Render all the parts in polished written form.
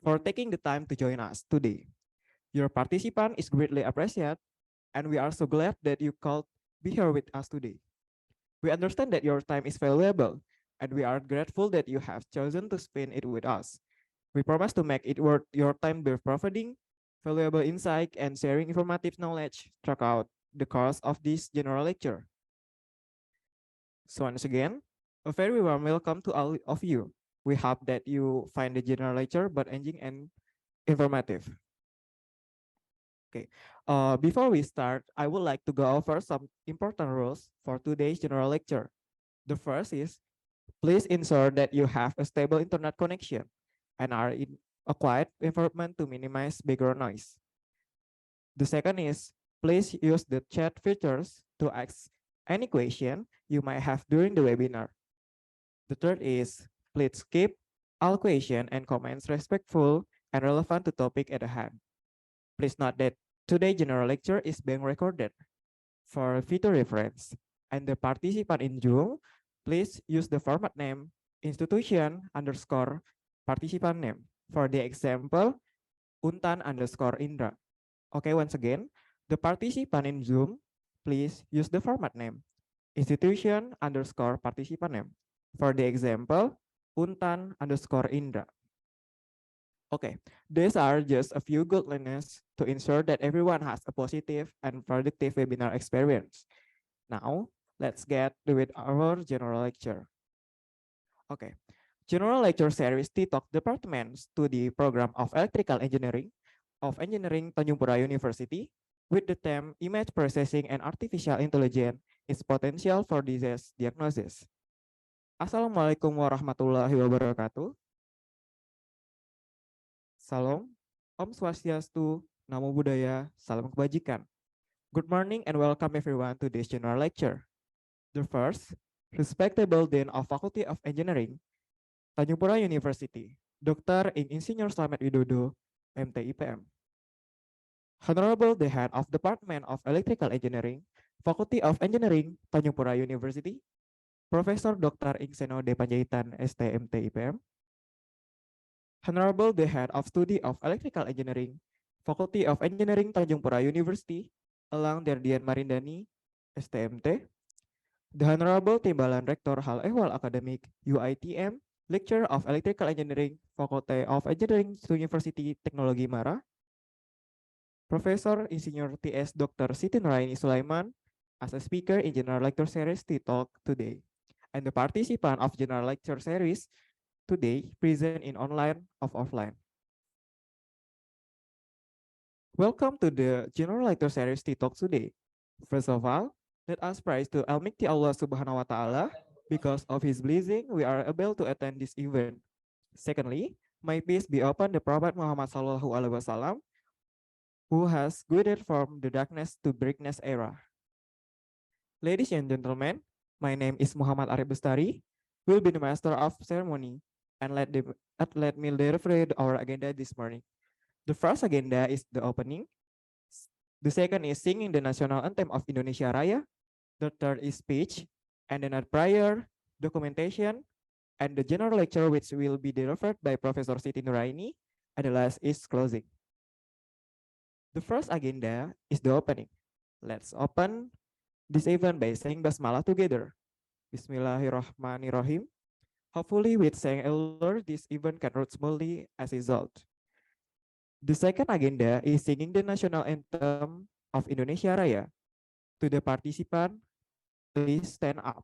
for taking the time to join us today. Your participation is greatly appreciated, and we are so glad that you could be here with us today. We understand that your time is valuable, and we are grateful that you have chosen to spend it with us. We promise to make it worth your time by providing valuable insight and sharing informative knowledge throughout the course of this general lecture. So once again, a very warm welcome to all of you. We hope that you find the general lecture but engaging and informative. Okay. Before we start, I would like to go over some important rules for today's general lecture. The first is, please ensure that you have a stable internet connection and are in a quiet environment to minimize background noise. The second is, please use the chat features to ask any question you might have during the webinar. The third is, please keep all questions and comments respectful and relevant to topic at hand. Please note that today's general lecture is being recorded for future reference, and the participant in Zoom, please use the format name institution underscore participant name. For the example, UNTAN underscore Indra. Okay, once again, the participant in Zoom, please use the format name institution underscore participant name. For the example, UNTAN underscore Indra. Okay, these are just a few guidelines to ensure that everyone has a positive and productive webinar experience. Now, let's get with our general lecture. Okay, general lecture series TE Talks departments to the program of Electrical Engineering of Engineering Tanjung Pura University with the theme Image Processing and Artificial Intelligence is Potential for Disease Diagnosis. Assalamualaikum warahmatullahi wabarakatuh. Salam, Om Swastiastu, Namo Buddhaya, Salam Kebajikan. Good morning and welcome everyone to this general lecture. The first, respectable Dean of Faculty of Engineering, Tanjung Pura University, Dr. Insinyur Slamet Widodo, MTIPM. Honorable the Head of Department of Electrical Engineering, Faculty of Engineering, Tanjung Pura University, Profesor Dr. Ingseno D. Panjaitan, STMTIPM. Honorable the Head of Study of Electrical Engineering, Faculty of Engineering Tanjung Pura University, Elang Derdian Marindani, STMT. The Honorable Timbalan Rektor Hal Ehwal Akademik, UiTM, Lecturer of Electrical Engineering, Faculty of Engineering, Universiti Teknologi Mara. Profesor Insinyur TS Dr. Siti Noraini Sulaiman as a speaker in General Lecture Series TE Talk today. And the participant of General Lecture Series today present in online or offline. Welcome to the General Lecture Series TE Talk today. First of all, let us praise to Almighty Allah Subhanahu wa Ta'ala. Because of His blessing, we are able to attend this event. Secondly, may peace be upon the Prophet Muhammad Sallallahu Alaihi Wasallam, who has guided from the darkness to brightness era. Ladies and gentlemen, my name is Muhammad Arif Bestari, will be the master of ceremony, and let me read our agenda this morning. The first agenda is the opening. The second is singing the national anthem of Indonesia Raya. The third is speech, and then prayer, documentation, and the general lecture which will be delivered by Professor Siti Noraini, and the last is closing. The first agenda is the opening. Let's open this event by saying Basmalah together. Bismillahirrahmanirrahim. Hopefully with saying earlier, this event can run smoothly as a result. The second agenda is singing the national anthem of Indonesia Raya. To the participant, please stand up.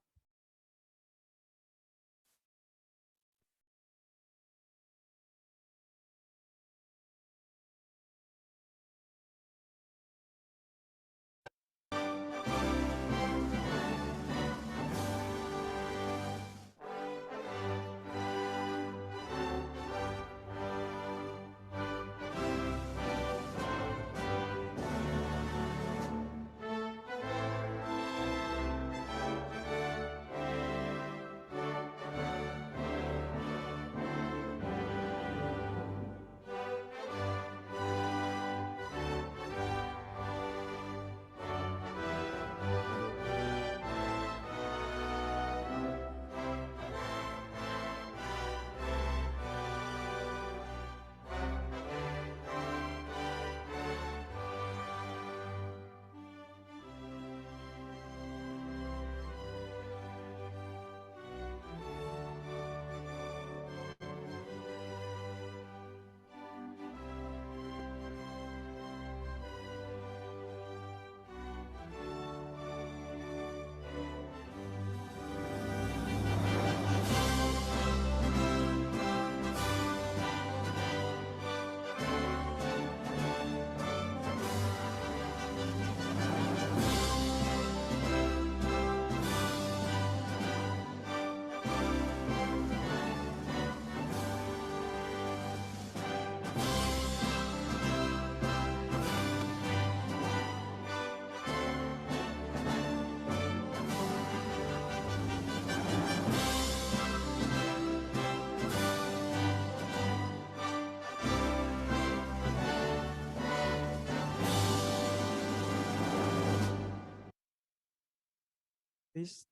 Please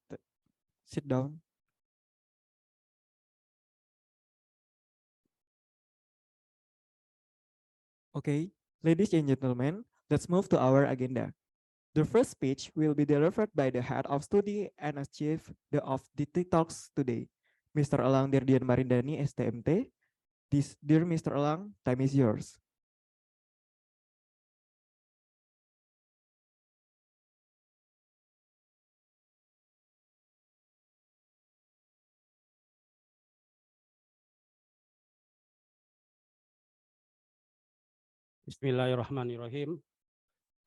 sit down. Okay, ladies and gentlemen, let's move to our agenda. The first speech will be delivered by the head of study and as chief of the TE Talks today, Mr. Elang Dirdian Marindani, STMT. Dear Mr. Elang, time is yours. Bismillahirrahmanirrahim.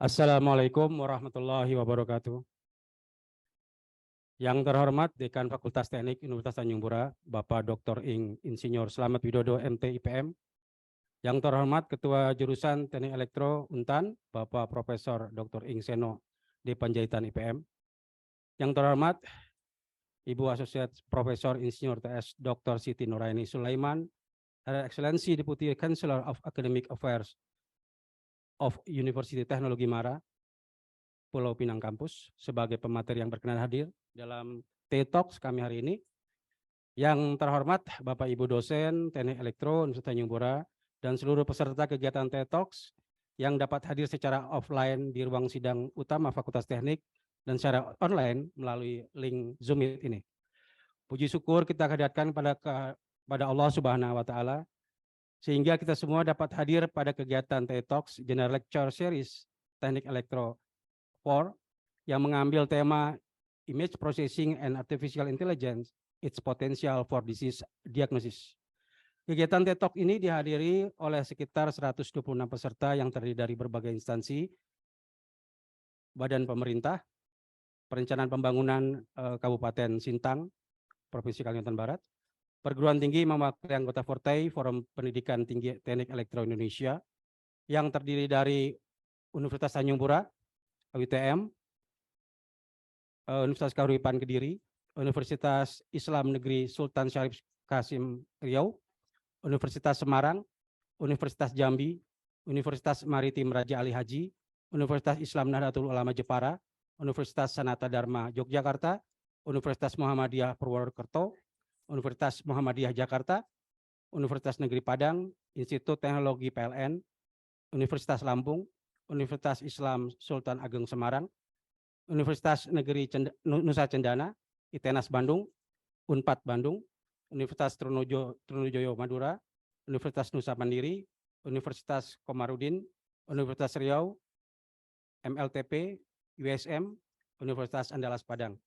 Assalamualaikum warahmatullahi wabarakatuh. Yang terhormat Dekan Fakultas Teknik Universitas Tanjung Pura, Bapak Dr. Insinyur Slamet Widodo MT IPM. Yang terhormat Ketua Jurusan Teknik Elektro UNTAN, Bapak Profesor Dr. Seno D. Panjaitan IPM. Yang terhormat Ibu Asosiat Profesor Insinyur TS Dr. Siti Noraini Sulaiman, Her Excellency Deputy Chancellor of Academic Affairs of Universiti Teknologi Mara, Pulau Pinang Kampus, sebagai pemateri yang berkenan hadir dalam TE Talks kami hari ini. Yang terhormat Bapak Ibu dosen Teknik Elektro Universitas Tanjung Pura dan seluruh peserta kegiatan TE Talks yang dapat hadir secara offline di ruang sidang utama Fakultas Teknik dan secara online melalui link Zoom ini. Puji syukur kita hadirkan pada Allah Subhanahu wa taala sehingga kita semua dapat hadir pada kegiatan TE Talks General Lecture Series Teknik Elektro 4 yang mengambil tema Image Processing and Artificial Intelligence, Its Potential for Disease Diagnosis. Kegiatan TE Talk ini dihadiri oleh sekitar 126 peserta yang terdiri dari berbagai instansi, badan pemerintah, perencanaan pembangunan Kabupaten Sintang, Provinsi Kalimantan Barat, perguruan tinggi mewakili anggota Fortei, Forum Pendidikan Tinggi Teknik Elektro Indonesia, yang terdiri dari Universitas Tanjung Pura, UiTM, Universitas Kahuripan Kediri, Universitas Islam Negeri Sultan Syarif Kasim Riau, Universitas Semarang, Universitas Jambi, Universitas Maritim Raja Ali Haji, Universitas Islam Nahdlatul Ulama Jepara, Universitas Sanata Dharma Yogyakarta, Universitas Muhammadiyah Purwokerto, Universitas Muhammadiyah Jakarta, Universitas Negeri Padang, Institut Teknologi PLN, Universitas Lampung, Universitas Islam Sultan Ageng Semarang, Universitas Negeri Nusa Cendana, ITENAS Bandung, Unpad Bandung, Universitas Trunojoyo Madura, Universitas Nusa Mandiri, Universitas Komarudin, Universitas Riau, MLTP, USM, Universitas Andalas Padang.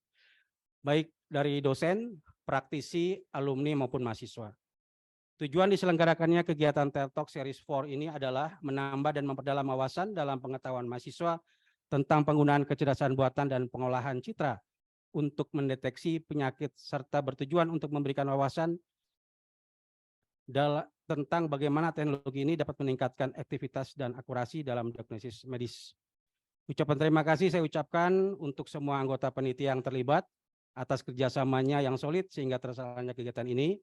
Baik dari dosen, praktisi, alumni maupun mahasiswa. Tujuan diselenggarakannya kegiatan TE Talks Series 4 ini adalah menambah dan memperdalam wawasan dalam pengetahuan mahasiswa tentang penggunaan kecerdasan buatan dan pengolahan citra untuk mendeteksi penyakit serta bertujuan untuk memberikan wawasan tentang bagaimana teknologi ini dapat meningkatkan aktivitas dan akurasi dalam diagnosis medis. Ucapan terima kasih saya ucapkan untuk semua anggota panitia yang terlibat atas kerjasamanya yang solid sehingga terselenggaranya kegiatan ini.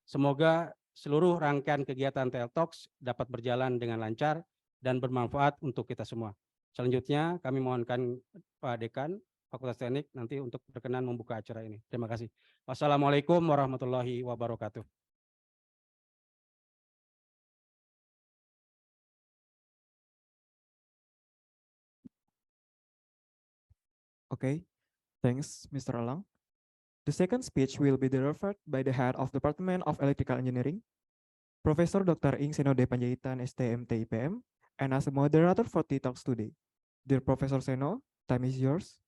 Semoga seluruh rangkaian kegiatan TE Talks dapat berjalan dengan lancar dan bermanfaat untuk kita semua. Selanjutnya kami mohonkan Pak Dekan Fakultas Teknik nanti untuk berkenan membuka acara ini. Terima kasih. Wassalamualaikum warahmatullahi wabarakatuh. Okay, thanks, Mr. Elang. The second speech will be delivered by the head of Department of Electrical Engineering, Professor Dr. Seno D. Panjaitan, STMT IPM, and as a moderator for TE Talks today. Dear Professor Seno, time is yours.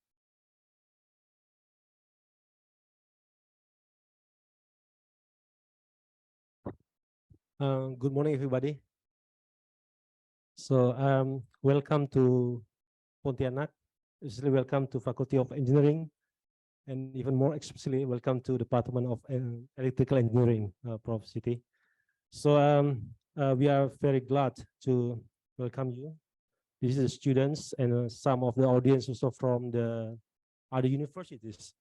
Good morning, everybody. So, welcome to Pontianak, especially welcome to Faculty of Engineering, and even more especially welcome to Department of Electrical Engineering, Prof. Siti. So, we are very glad to welcome you. This is the students and some of the audience also from the other universities.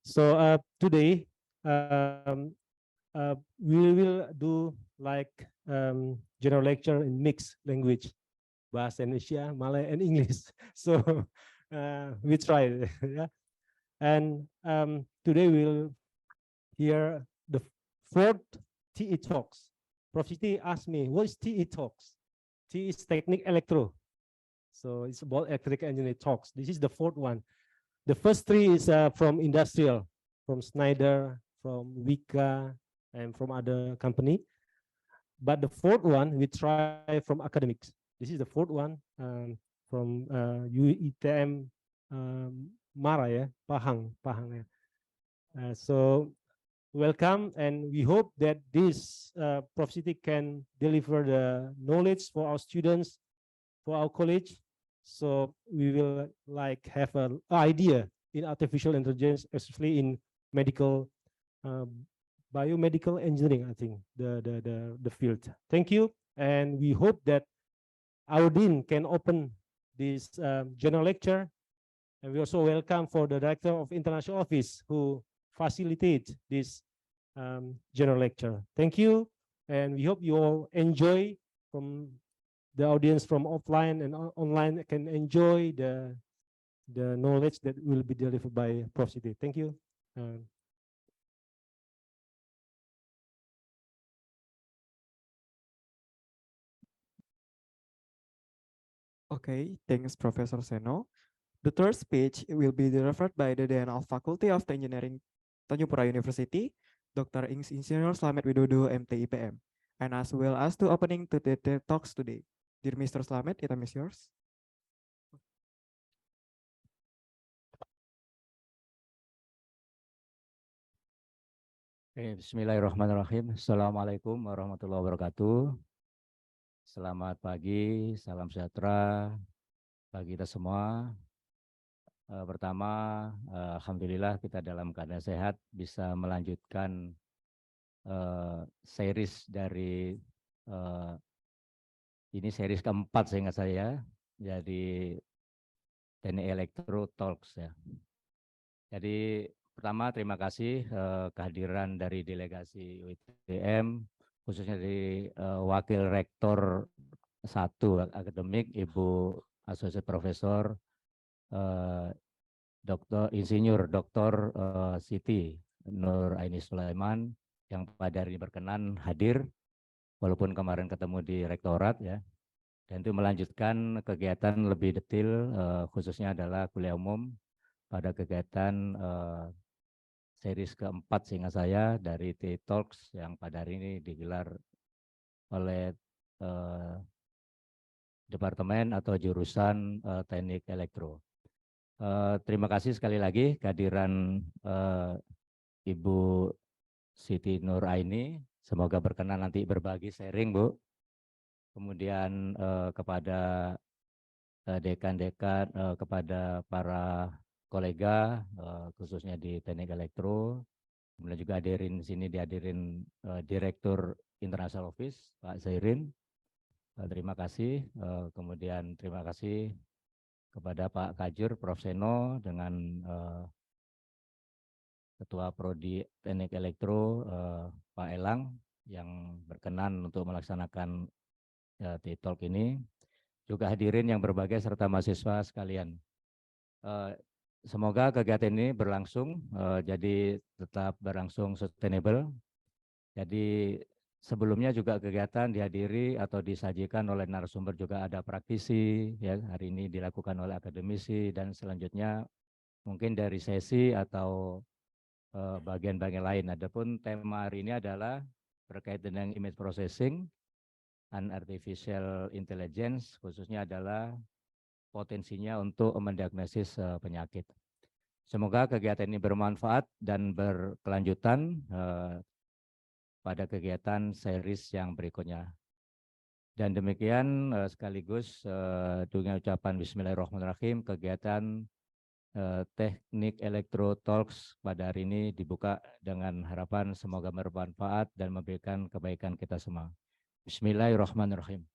So, today, we will do like general lecture in mixed language, Bahasa Indonesia, Malay, and English. So we try. Yeah. And today we'll hear the fourth TE Talks. Prof. Siti asked me, what is TE Talks? TE is Teknik Elektro. So it's about electrical engineering talks. This is the fourth one. The first three is from industrial, from Schneider, from Wika, and from other company. But the fourth one, we try from academics. This is the fourth one from UiTM Mara, ya, Pahang. Ya. So welcome, and we hope that this Prof. Siti can deliver the knowledge for our students, for our college. So we will like have an idea in artificial intelligence, especially in medical, biomedical engineering, I think, the field. Thank you. And we hope that our dean can open this general lecture. And we also welcome for the director of international office who facilitate this general lecture. Thank you. And we hope you all enjoy, from the audience from offline and online can enjoy the knowledge that will be delivered by Prof. Siti. Thank you. Okay, thanks, Professor Seno. The third speech will be delivered by the Dean of Faculty of Engineering, Tanjung Pura University, Dr. Insinyur Slamet Widodo, MTIPM, and as well as to opening to the TE Talks today. Dear Mr. Slamet, it is yours. Bismillahirrahmanirrahim. Assalamualaikum warahmatullahi wabarakatuh. Selamat pagi, salam sejahtera bagi kita semua. Pertama, alhamdulillah kita dalam keadaan sehat bisa melanjutkan series dari ini series keempat seingat saya, jadi TE Elektro Talks ya. Jadi pertama terima kasih kehadiran dari delegasi UiTM, khususnya dari Wakil Rektor 1 Akademik Ibu Asosiat Profesor Insinyur Dr. Siti Noraini Sulaiman yang pada hari ini berkenan hadir, walaupun kemarin ketemu di rektorat ya, dan itu melanjutkan kegiatan lebih detail khususnya adalah kuliah umum pada kegiatan series keempat seingat saya dari TE Talks yang pada hari ini digelar oleh Departemen atau Jurusan Teknik Elektro. Terima kasih sekali lagi kehadiran Ibu Siti Noraini, semoga berkenan nanti berbagi sharing, Bu. Kemudian kepada dekan-dekan, kepada para kolega khususnya di Teknik Elektro, kemudian juga hadirin sini dihadirin Direktur International Office Pak Zairin, terima kasih. Kemudian terima kasih kepada Pak Kajur Prof Seno dengan Ketua Prodi Teknik Elektro Pak Elang yang berkenan untuk melaksanakan TE Talk ini, juga hadirin yang berbahagia serta mahasiswa sekalian. Semoga kegiatan ini berlangsung, jadi tetap berlangsung sustainable. Jadi sebelumnya juga kegiatan dihadiri atau disajikan oleh narasumber juga ada praktisi, ya hari ini dilakukan oleh akademisi, dan selanjutnya mungkin dari sesi atau bagian-bagian lain. Adapun tema hari ini adalah berkait dengan image processing and artificial intelligence, khususnya adalah potensinya untuk mendiagnosis penyakit. Semoga kegiatan ini bermanfaat dan berkelanjutan pada kegiatan series yang berikutnya. Dan demikian sekaligus dengan ucapan Bismillahirrahmanirrahim, kegiatan Teknik Elektro Talks pada hari ini dibuka dengan harapan semoga bermanfaat dan memberikan kebaikan kita semua. Bismillahirrahmanirrahim.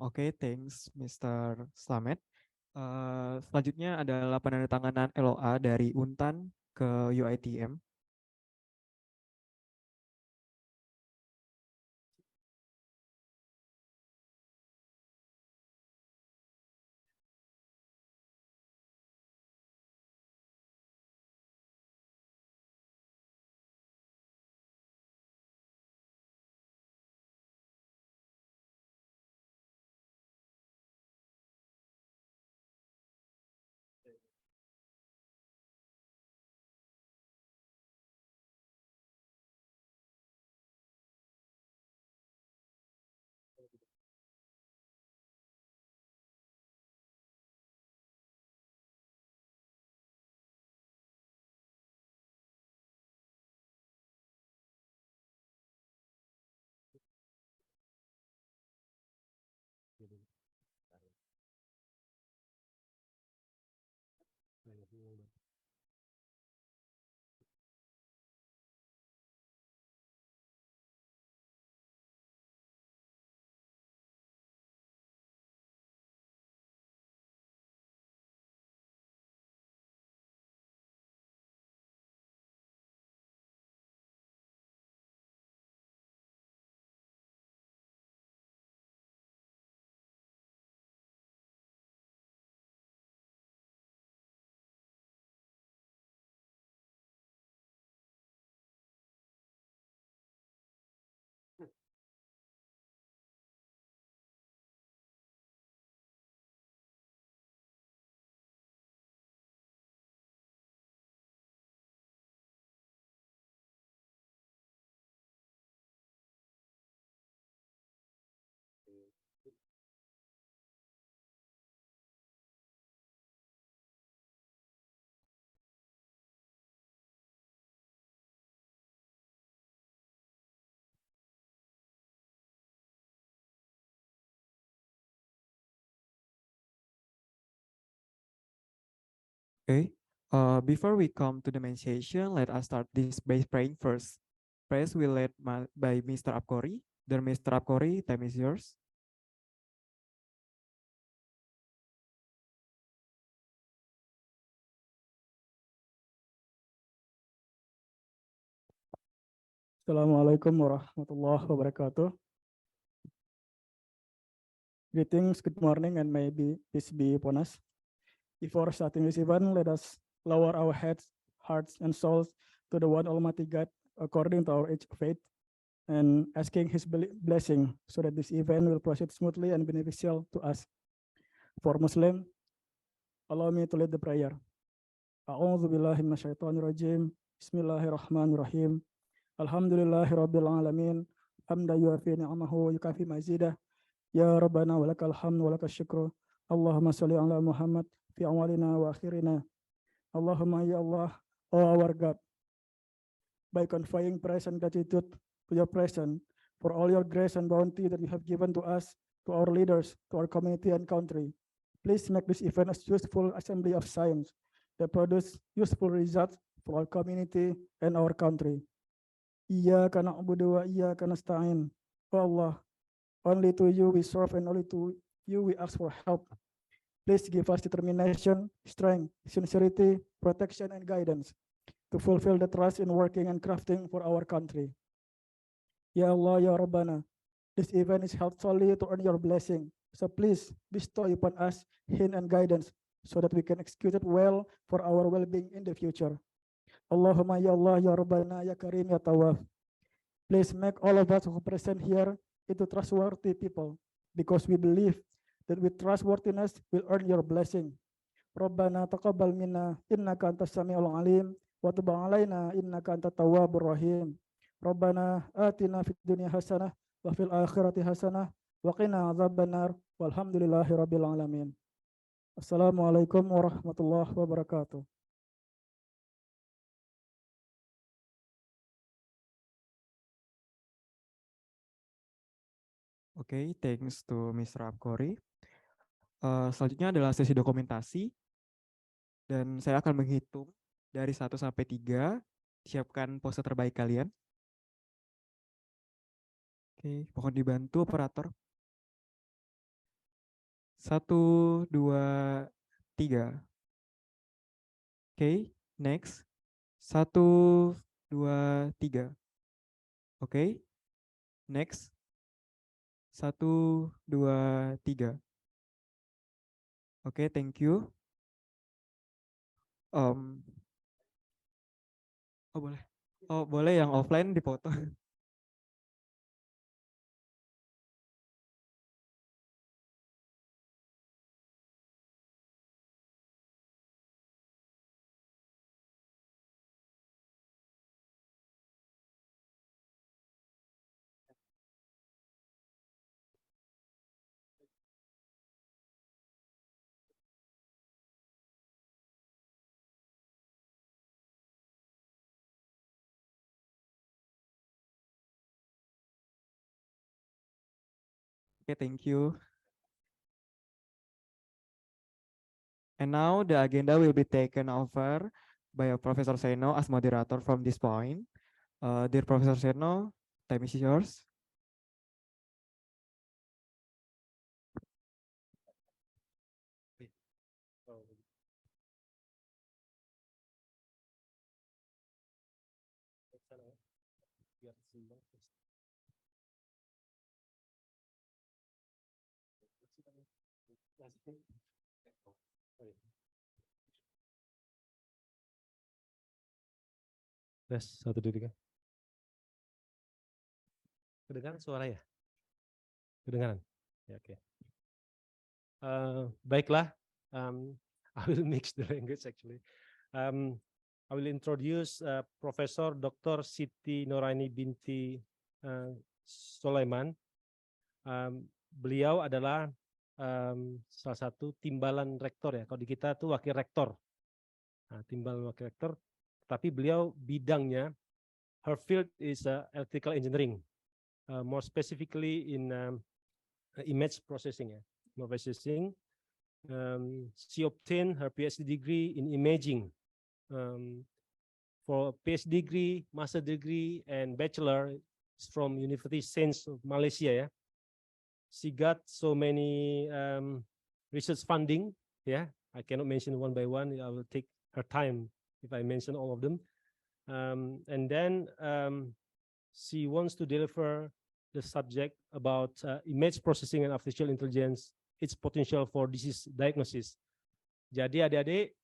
Oke, thanks Mr. Slamet. Selanjutnya adalah penandatanganan LOA dari UNTAN ke UiTM. Okay. Before we come to the main session, let us start this by praying first. Prayers will led by Mr. Apkori. Dear Mr. Apkori, time is yours. Assalamualaikum warahmatullahi wabarakatuh. Greetings, good morning, and may peace be upon us. Before starting this event, let us lower our heads, hearts, and souls to the one Almighty God according to our age of faith, and asking His blessing so that this event will proceed smoothly and beneficial to us. For Muslim, allow me to lead the prayer. A'udzu billahi minasyaitonir rajim. Bismillahirrahmanirrahim. Alhamdulillahi rabbil alamin. Hamda yuafi ni'amahu yukafi mazidah. Ya Rabbana walakal hamdu walakal syukru. Allahumma sholli ala Muhammad fi awalina wa akhirina. Allahumma ya Allah, oh our God, by conveying praise and gratitude to your presence for all your grace and bounty that you have given to us, to our leaders, to our community and country. Please make this event a useful assembly of science that produce useful results for our community and our country. Iyyaka na'budu wa iyyaka nasta'in. Oh Allah, only to you we serve and only to you we ask for help. Please give us determination, strength, sincerity, protection, and guidance to fulfill the trust in working and crafting for our country. Ya Allah, Ya Rabbana, this event is held solely to earn your blessing. So please bestow upon us hint and guidance so that we can execute it well for our well-being in the future. Allahumma ya Allah, Ya Rabbana, Ya Karim, Ya Tawaf. Please make all of us who are present here into trustworthy people, because we believe that with trustworthiness we'll earn your blessing. Rabbana taqabbal minna innaka antas samiul alim wa tub alaina innaka antat tawwabur rahim. Rabbana atina fid dunya hasanah wa fil akhirati hasanah wa qina adzabannar walhamdulillahi rabbil alamin. Assalamualaikum warahmatullahi wabarakatuh. Okay, thanks to Mr. Apkori. Selanjutnya adalah sesi dokumentasi. Dan saya akan menghitung dari 1 sampai 3. Siapkan pose terbaik kalian. Oke, mohon dibantu operator. 1, 2, 3. Oke, next. 1, 2, 3. Oke, next. 1, 2, 3. Oke, thank you. Oh boleh. Oh boleh yang offline dipoto. Okay, thank you. And now the agenda will be taken over by Professor Seno as moderator from this point. Dear Professor Seno, time is yours. Tes 1, 2, 3. Kedengaran suara ya? Kedengaran? Ya, oke. Baiklah, I will mix the language actually. I will introduce Profesor Dr. Siti Noraini binti Sulaiman. Beliau adalah salah satu timbalan rektor ya. Kalau di kita tuh wakil rektor. Nah, timbalan wakil rektor. Tapi beliau bidangnya, her field is electrical engineering, more specifically in image processing ya, processing. She obtained her PhD degree in imaging. For PhD degree, master degree, and bachelor from University Sains of Malaysia. Yeah, she got so many research funding. Yeah, I cannot mention one by one. I will take her time if I mention all of them. And then she wants to deliver the subject about image processing and artificial intelligence, its potential for disease diagnosis. Jadi adik-adik,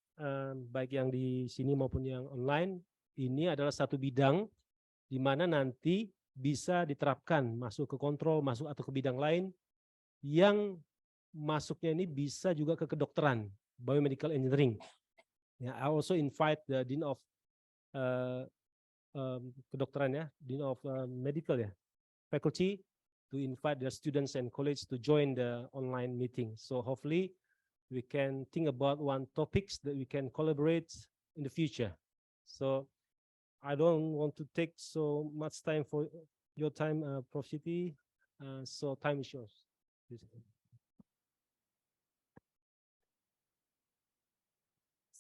baik yang di sini maupun yang online, ini adalah satu bidang di mana nanti bisa diterapkan masuk ke kontrol, masuk atau ke bidang lain yang masuknya ini bisa juga ke kedokteran, biomedical engineering. Yeah, I also invite the Dean of kedokteran, ya, Dean of Medical, ya, faculty, to invite their students and colleagues to join the online meeting. So hopefully we can think about one topics that we can collaborate in the future. So I don't want to take so much time for your time, Prof. Siti. So time is yours.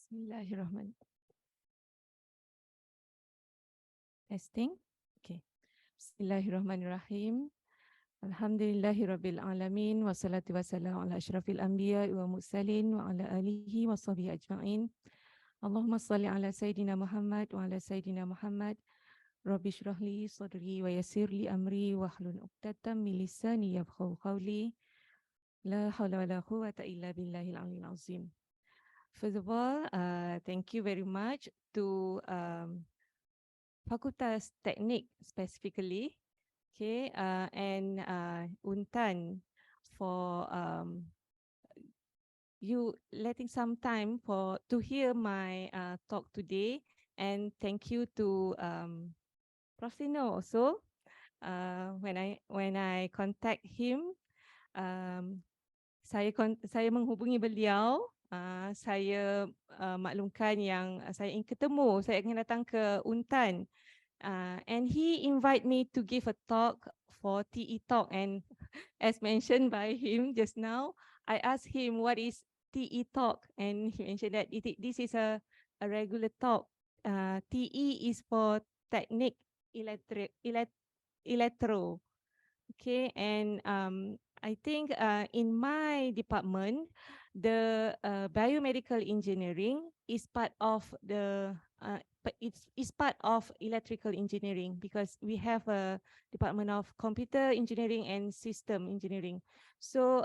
Bismillahirrahmanirrahim. Testing. Okay. Bismillahirrahmanirrahim. Alhamdulillahirabbil alamin wassalatu wassalamu ala asyrafil anbiya wa mursalin wa ala alihi wa sahbihi ajma'in. Allahumma shalli ala sayidina Muhammad wa ala sayidina Muhammad. Rabbi shrah li sadri wa yassir li amri wa hlul 'uqdatam min lisani yafqahu qawli. La haula wala quwwata illa billahil aliyyil azim. First of all, thank you very much to Fakultas Teknik specifically, okay, and UNTAN for you letting some time to hear my talk today, and thank you to Prof. also. When I contact him, saya menghubungi beliau. Saya maklumkan yang saya ingin ketemu, saya ingin datang ke UNTAN, and he invite me to give a talk for TE Talk, and as mentioned by him just now, I asked him what is TE Talk, and he mentioned that this is a regular talk. TE is for Teknik Elektro. Okay, and I think in my department, the biomedical engineering is part of the it's part of electrical engineering, because we have a department of computer engineering and system engineering. So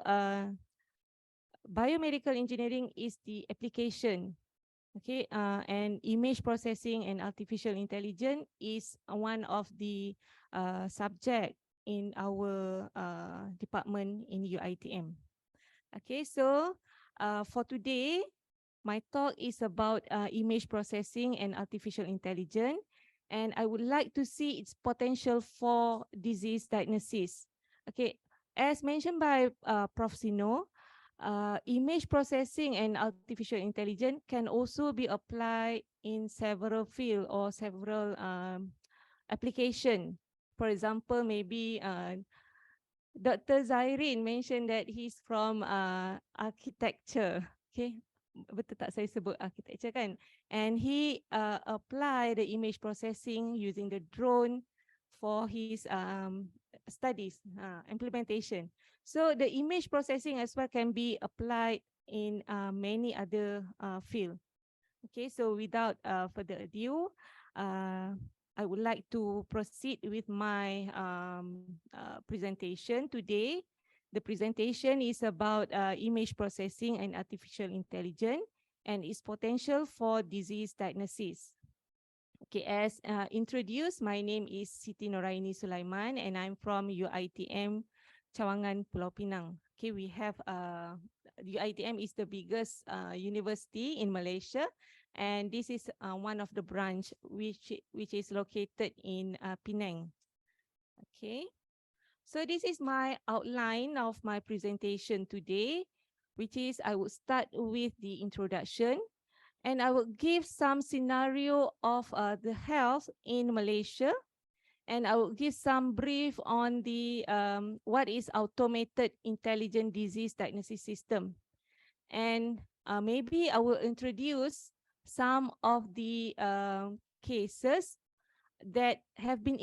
biomedical engineering is the application. Okay, and image processing and artificial intelligence is one of the subject in our department in UiTM. Okay, so for today, my talk is about image processing and artificial intelligence, and I would like to see its potential for disease diagnosis. Okay, as mentioned by Prof. Sino, image processing and artificial intelligence can also be applied in several fields or several applications. For example, maybe Dr. Zairin mentioned that he's from architecture. Okay, betul tak saya sebut architecture kan? And he apply the image processing using the drone for his studies, implementation. So the image processing as well can be applied in many other fields. Okay, so without further ado, I would like to proceed with my presentation today. The presentation is about image processing and artificial intelligence and its potential for disease diagnosis. Okay, as introduced, my name is Siti Noraini Sulaiman, and I'm from UiTM Cawangan, Pulau Pinang. Okay, we have UiTM is the biggest university in Malaysia, and this is one of the branch which is located in Penang. Okay, so this is my outline of my presentation today, which is I would start with the introduction, and I will give some scenario of the health in Malaysia, and I will give some brief on the what is automated intelligent disease diagnosis system. and maybe I will introduce some of the cases that have been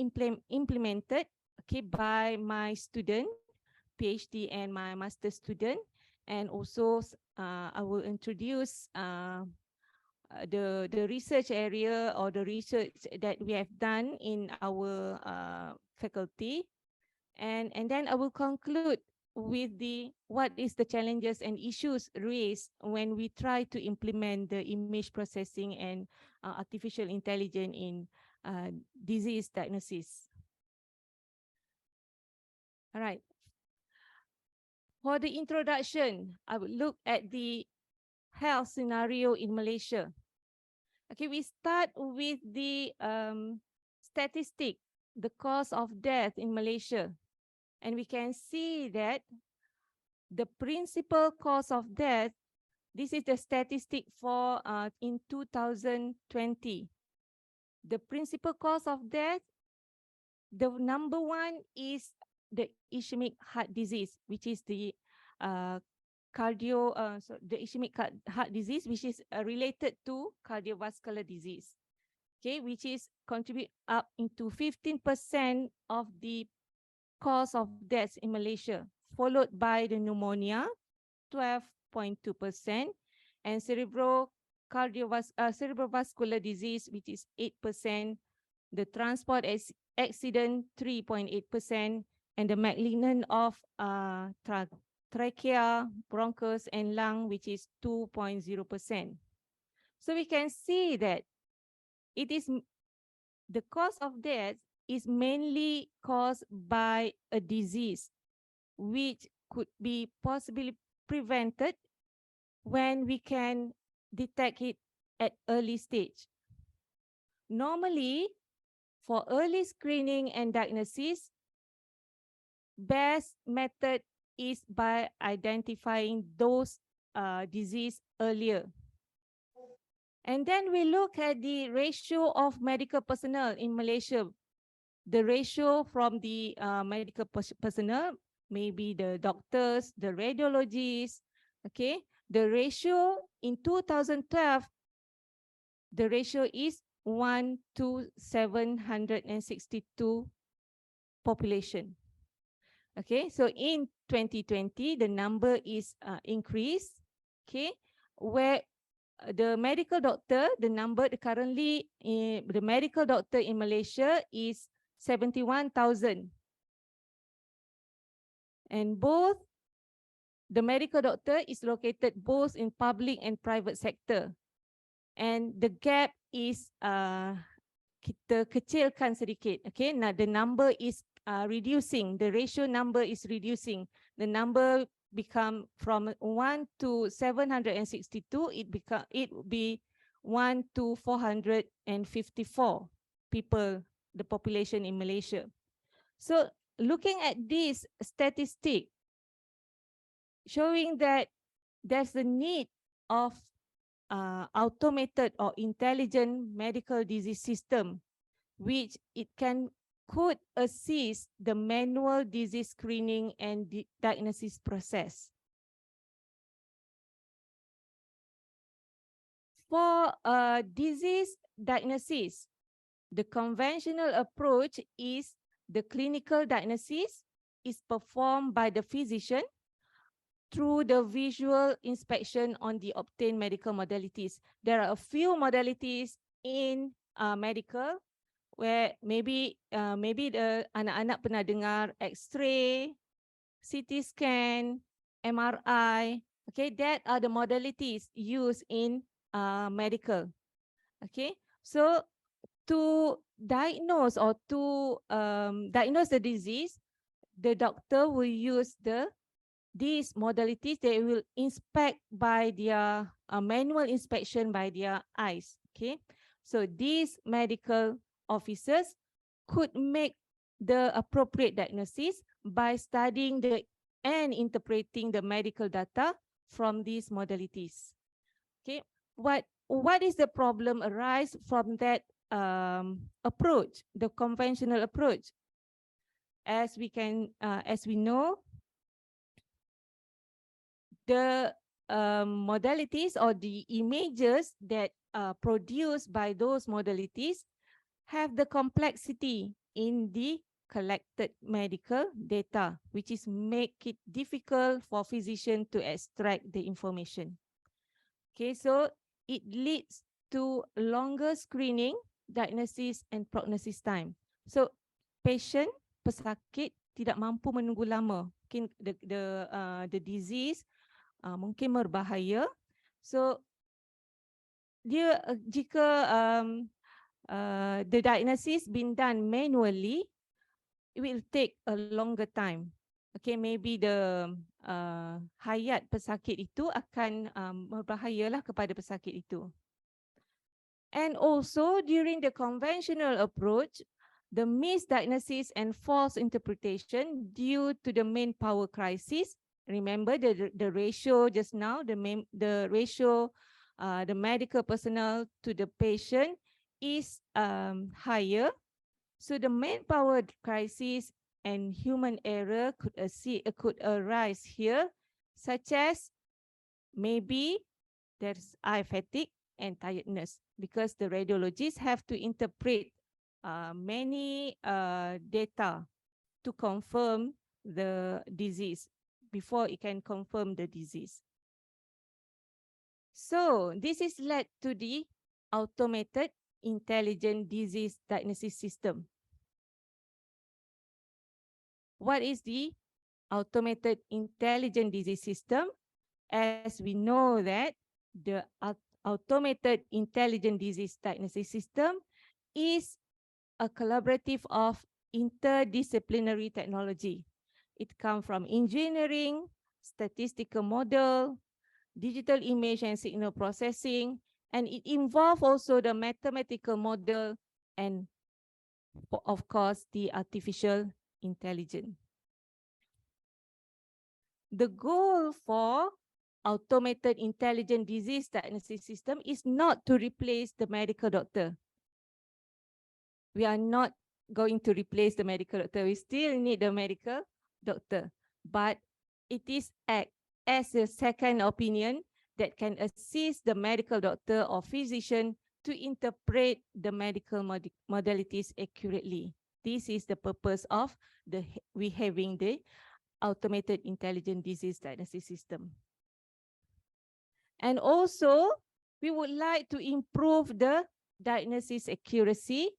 implemented, okay, by my student, PhD and my master student, and also I will introduce the research area or the research that we have done in our faculty, and then I will conclude with the what is the challenges and issues raised when we try to implement the image processing and artificial intelligence in disease diagnosis. All right. For the introduction, I will look at the health scenario in Malaysia. Okay, we start with the statistic, the cause of death in Malaysia. And we can see that the principal cause of death, this is the statistic for in 2020. The principal cause of death, the number one is the ischemic heart disease, which is the the ischemic heart disease, which is related to cardiovascular disease, okay, which is contribute up into 15% of the cause of deaths in Malaysia, followed by the pneumonia, 12.2%, and cerebrovascular disease, which is 8%, the transport accident, 3.8%, and the malignant of trachea, bronchus, and lung, which is 2.0%. So we can see that it is the cause of death is mainly caused by a disease which could be possibly prevented when we can detect it at early stage. Normally, for early screening and diagnosis, best method is by identifying those disease earlier. And then we look at the ratio of medical personnel in Malaysia. The ratio from the medical personnel, maybe the doctors, the radiologists, okay? The ratio in 2012, the ratio is 1 to 762 population. Okay, so in 2020, the number is increased, okay, where the medical doctor, the number currently, the medical doctor in Malaysia is 71,000. And both the medical doctor is located both in public and private sector. And the gap is kita kecilkan sedikit. Okay, now the number is reducing. The ratio number is reducing. The number become from 1 to 762. It would be 1 to 454 people, the population in Malaysia. So looking at this statistic, showing that there's a need of automated or intelligent medical disease system, which it could assist the manual disease screening and diagnosis process. For disease diagnosis, the conventional approach is the clinical diagnosis is performed by the physician through the visual inspection on the obtained medical modalities. There are a few modalities in medical where maybe the anak-anak pernah dengar X-ray, CT scan, MRI. Okay, that are the modalities used in medical. Okay, so to diagnose or to diagnose the disease, the doctor will use these modalities. They will inspect by their manual inspection by their eyes. Okay, so these medical officers could make the appropriate diagnosis by studying and interpreting the medical data from these modalities. Okay, what is the problem arise from that approach, the conventional approach? As we know, the modalities or the images that are produced by those modalities have the complexity in the collected medical data, which is make it difficult for physician to extract the information. Okay, so it leads to longer screening, diagnosis and prognosis time. So patient, pesakit tidak mampu menunggu lama. Mungkin the disease mungkin berbahaya. So dia jika the diagnosis been done manually, it will take a longer time. Okay, maybe the hayat pesakit itu akan berbahayalah kepada pesakit itu. And also during the conventional approach, the misdiagnosis and false interpretation due to the manpower crisis. Remember the ratio just now, the ratio, the medical personnel to the patient is higher. So the manpower crisis and human error could arise here, such as maybe there's eye fatigue and tiredness, because the radiologists have to interpret many data to confirm the disease before it can confirm the disease. So this is led to the automated intelligent disease diagnosis system. What is the automated intelligent disease system? As we know that the automated intelligent disease diagnosis system is a collaborative of interdisciplinary technology. It comes from engineering, statistical model, digital image and signal processing, and it involves also the mathematical model and, of course, the artificial intelligence. The goal for automated intelligent disease diagnosis system is not to replace the medical doctor. We are not going to replace the medical doctor. We still need the medical doctor, but it is act as a second opinion that can assist the medical doctor or physician to interpret the medical modalities accurately. This is the purpose of we having the automated intelligent disease diagnosis system. And also, we would like to improve the diagnosis accuracy,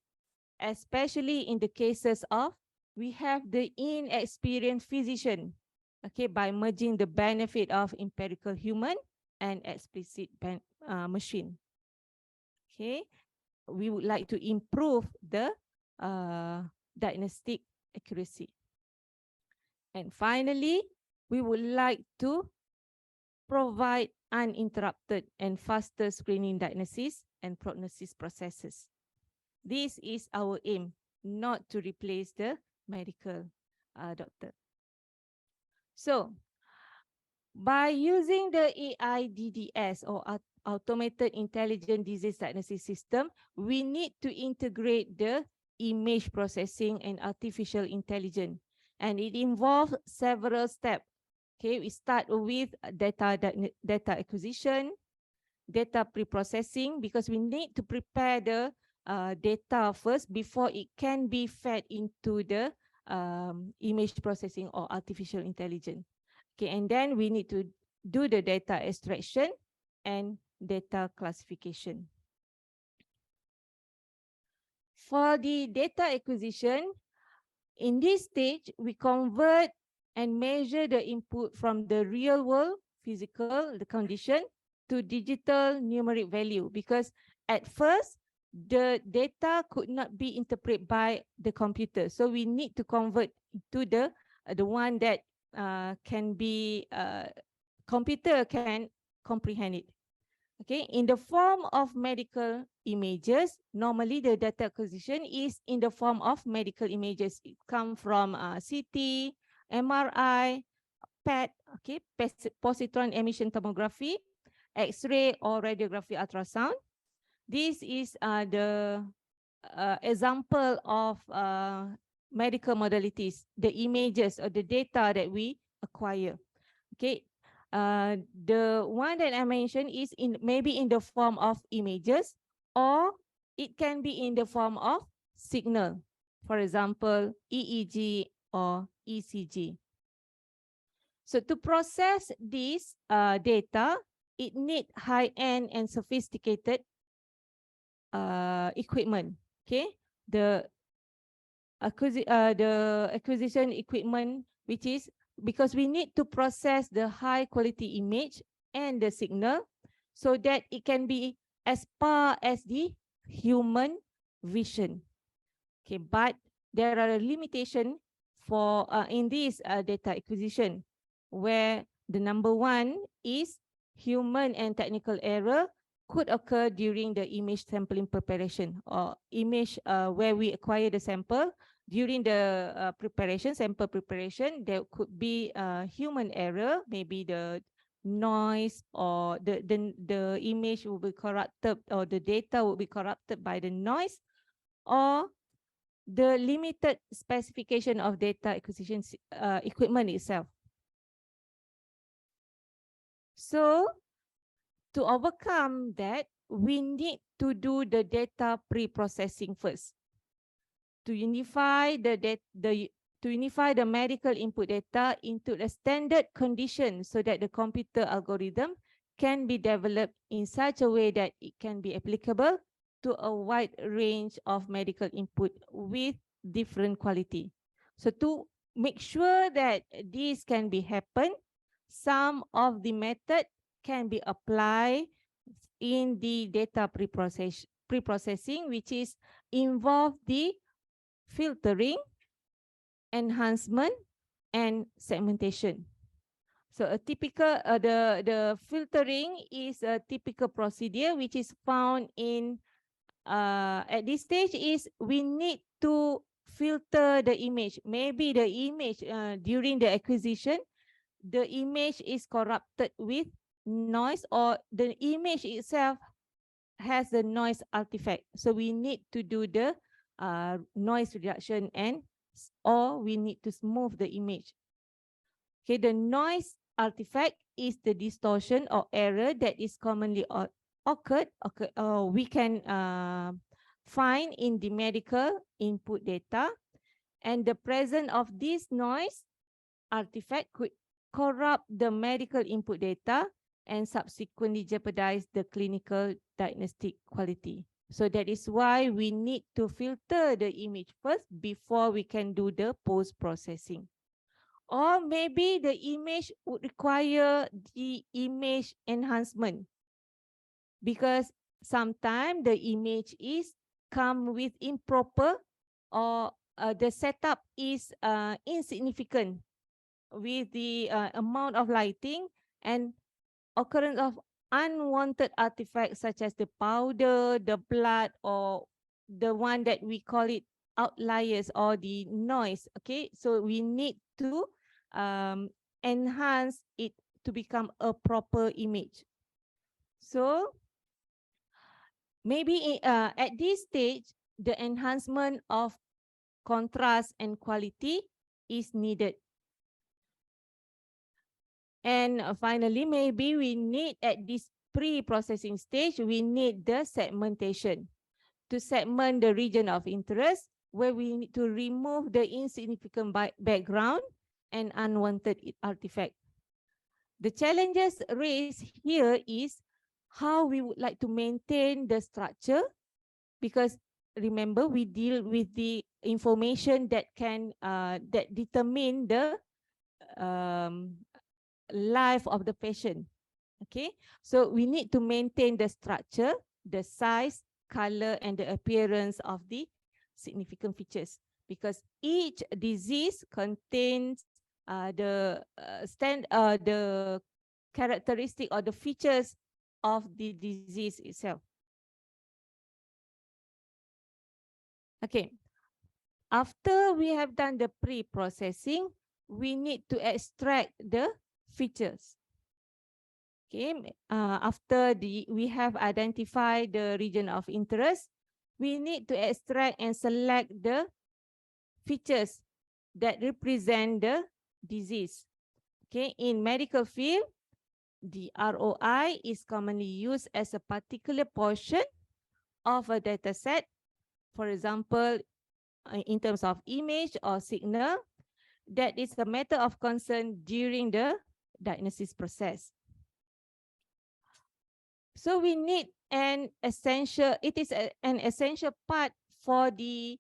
especially in the cases of we have the inexperienced physician, okay, by merging the benefit of empirical human and explicit machine. Okay, we would like to improve the diagnostic accuracy. And finally, we would like to provide uninterrupted and faster screening diagnosis and prognosis processes. This is our aim, not to replace the medical doctor. So, by using the AIDDS or Automated Intelligent Disease Diagnosis System, we need to integrate the image processing and artificial intelligence. And it involves several steps. Okay, we start with data acquisition, data pre-processing, because we need to prepare the data first before it can be fed into the image processing or artificial intelligence. Okay, and then we need to do the data extraction and data classification. For the data acquisition, in this stage, we convert and measure the input from the real world physical, the condition, to digital numeric value, because at first, the data could not be interpreted by the computer. So we need to convert to the one that can be, computer can comprehend it. Okay, in the form of medical images, normally the data acquisition is in the form of medical images. It comes from CT, MRI, PET, okay, positron emission tomography, X-ray or radiography ultrasound. This is the example of medical modalities, the images or the data that we acquire. Okay, The one that I mentioned is maybe in the form of images, or it can be in the form of signal. For example, EEG or ECG. So to process this data, it needs high-end and sophisticated equipment. Okay, the acquisition equipment, which is because we need to process the high-quality image and the signal so that it can be as far as the human vision. Okay, but there are a limitation for in this data acquisition, where the number one is human and technical error could occur during the image sampling preparation, or image where we acquire the sample. During the sample preparation, there could be human error, maybe the noise, or the image will be corrupted, or the data will be corrupted by the noise, or the limited specification of data acquisition equipment itself. So to overcome that, we need to do the data pre-processing first. To unify the medical input data into a standard condition so that the computer algorithm can be developed in such a way that it can be applicable to a wide range of medical input with different quality. So to make sure that this can be happen, some of the method can be applied in the data pre-processing, which is involve the filtering, enhancement, and segmentation. So a typical, the filtering is a typical procedure which is found in, at this stage is we need to filter the image. Maybe the image during the acquisition, the image is corrupted with noise, or the image itself has the noise artifact. So we need to do the noise reduction, or we need to smooth the image. Okay, the noise artifact is the distortion or error that is commonly we can find in the medical input data, and the presence of this noise artifact could corrupt the medical input data and subsequently jeopardize the clinical diagnostic quality. So that is why we need to filter the image first before we can do the post-processing. Or maybe the image would require the image enhancement, because sometimes the image is come with improper, or the setup is insignificant with the amount of lighting and occurrence of unwanted artifacts such as the powder, the blood, or the one that we call it outliers, or the noise. Okay, so we need to enhance it to become a proper image. So maybe at this stage, the enhancement of contrast and quality is needed. And finally, maybe we need at this pre-processing stage, we need the segmentation to segment the region of interest, where we need to remove the insignificant background and unwanted artifact. The challenges raised here is how we would like to maintain the structure, because remember, we deal with the information that can that determine the life of the patient. Okay, so we need to maintain the structure, the size, color, and the appearance of the significant features, because each disease contains the characteristic or the features of the disease itself. Okay, after we have done the pre-processing, we need to extract the features. Okay, after we have identified the region of interest, we need to extract and select the features that represent the disease. Okay, in medical field, The ROI is commonly used as a particular portion of a data set, for example, in terms of image or signal, that is a matter of concern during the diagnosis process. So we need an essential part for the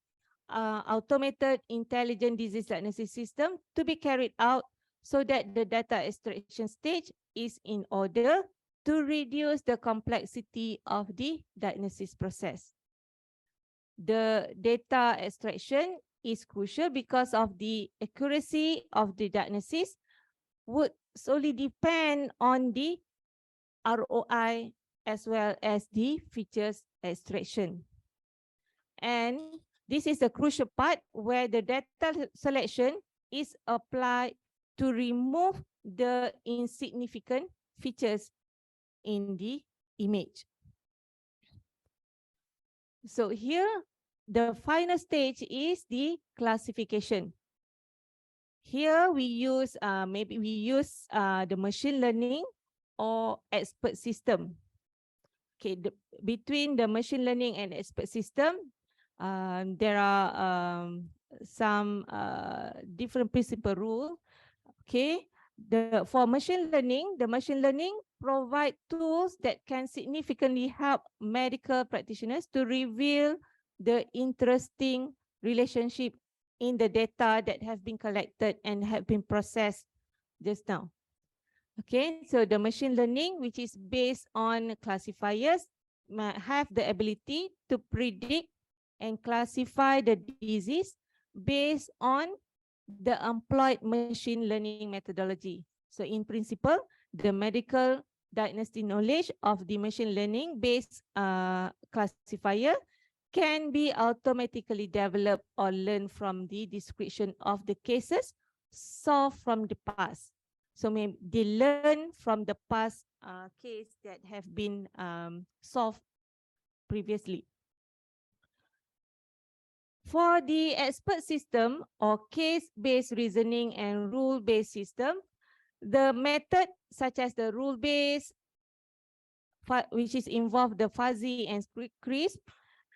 automated intelligent disease diagnosis system to be carried out so that the data extraction stage is in order to reduce the complexity of the diagnosis process. The data extraction is crucial because of the accuracy of the diagnosis would solely depend on the ROI as well as the features extraction. And this is the crucial part where the data selection is applied to remove the insignificant features in the image. So here, the final stage is the classification. Here we use, the machine learning or expert system. Okay, between the machine learning and expert system, there are some different principal rule. Okay, for machine learning, the machine learning provide tools that can significantly help medical practitioners to reveal the interesting relationship in the data that have been collected and have been processed just now. Okay, so the machine learning, which is based on classifiers, have the ability to predict and classify the disease based on the employed machine learning methodology. So in principle, the medical diagnostic knowledge of the machine learning based classifier can be automatically developed or learned from the description of the cases solved from the past. So maybe they learn from the past case that have been solved previously. For the expert system or case-based reasoning and rule-based system, the method such as the rule-based, which is involved the fuzzy and crisp,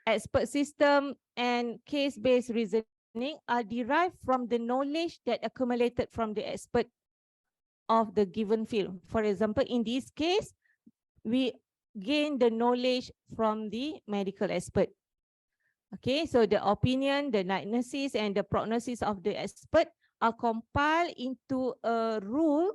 expert system and case-based reasoning are derived from the knowledge that accumulated from the expert of the given field. For example, in this case, we gain the knowledge from the medical expert. Okay, so the opinion, the diagnosis, and the prognosis of the expert are compiled into a rule.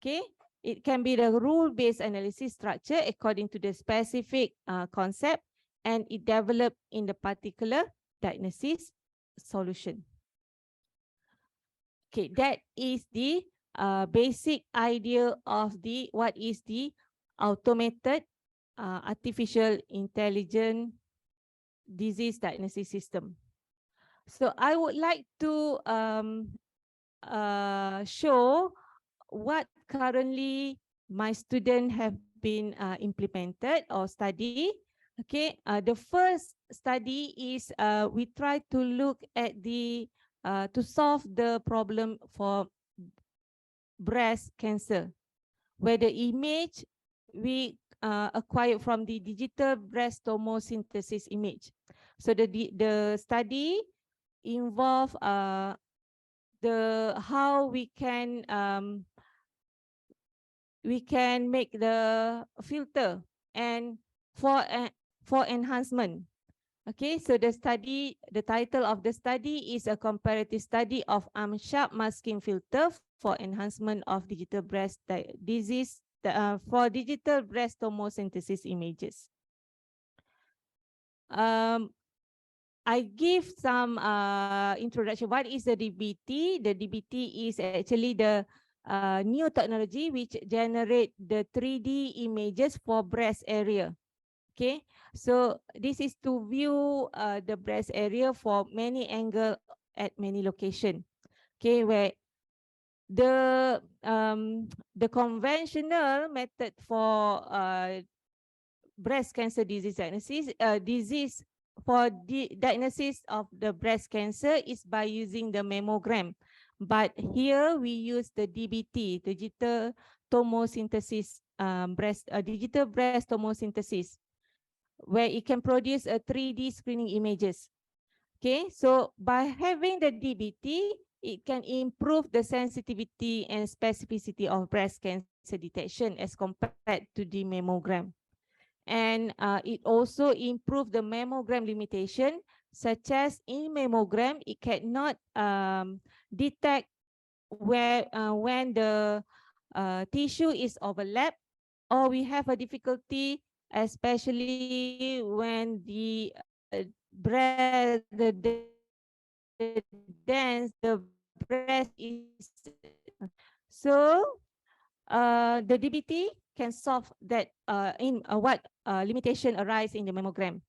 Okay, it can be the rule-based analysis structure according to the specific concept, and it developed in the particular diagnosis solution. Okay, that is the basic idea of the what is the automated artificial intelligence disease diagnosis system. So I would like to show what currently my students have been implemented or study. Okay, the first study is we try to look at the to solve the problem for breast cancer, where the image we acquired from the digital breast tomosynthesis image. So the study involve the how we can make the filter and for enhancement. Okay, so the title of the study is a comparative study of arm-sharp masking filter for enhancement of digital breast disease for digital breast tomosynthesis images. I give some introduction. What is the DBT? The DBT is actually the new technology which generate the 3D images for breast area. Okay, so this is to view the breast area for many angles at many location. Okay, where the conventional method for breast cancer disease diagnosis diagnosis of the breast cancer is by using the mammogram, but here we use the DBT, digital tomosynthesis digital breast tomosynthesis, where it can produce a 3D screening images. Okay, so by having the DBT, it can improve the sensitivity and specificity of breast cancer detection as compared to the mammogram. And it also improve the mammogram limitation, such as in mammogram, it cannot detect when the tissue is overlapped, or we have a difficulty, especially when the breast, the breast is. So the DBT can solve that in what limitation arise in the mammogram,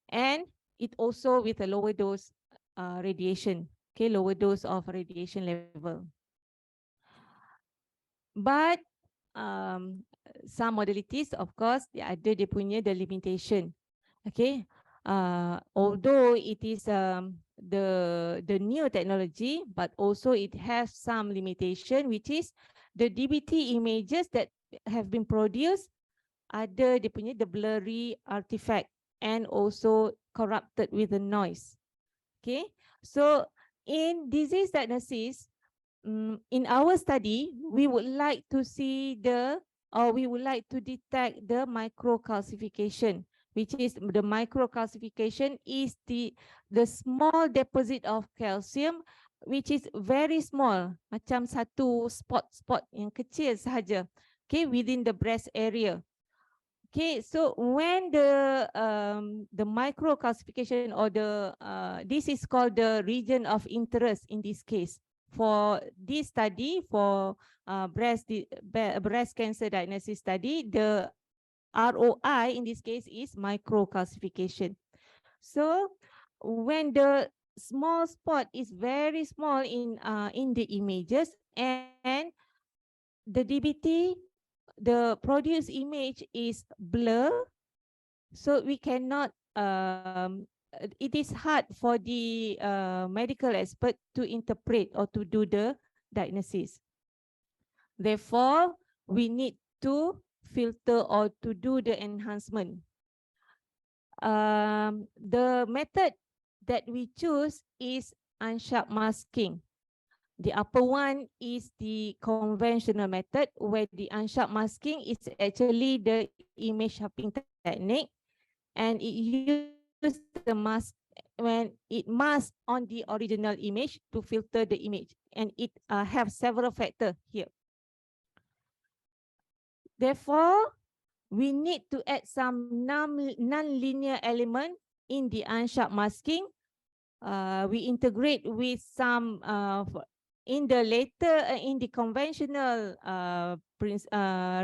and it also with a lower dose radiation, okay, lower dose of radiation level. But some modalities, of course, dia punya the limitation. Okay, although it is the new technology, but also it has some limitation, which is the DBT images that have been produced ada dia punya the blurry artifact and also corrupted with the noise. Okay, so in disease diagnosis, in our study, we would like to see we would like to detect the microcalcification, which is the microcalcification is the small deposit of calcium, which is very small, macam satu spot yang kecil sahaja, okay, within the breast area. Okay, so when the microcalcification or this is called the region of interest in this case. For this study, for breast cancer diagnosis study, the ROI in this case is microcalcification. So when the small spot is very small in the images, and the DBT, the produced image is blur, so we cannot it is hard for the medical expert to interpret or to do the diagnosis. Therefore, we need to filter or to do the enhancement. The method that we choose is unsharp masking. The upper one is the conventional method, where the unsharp masking is actually the image sharpening technique, and it uses the mask when it masks on the original image to filter the image, and it have several factors here. Therefore, we need to add some non-linear element in the unsharp masking. We integrate with some in the conventional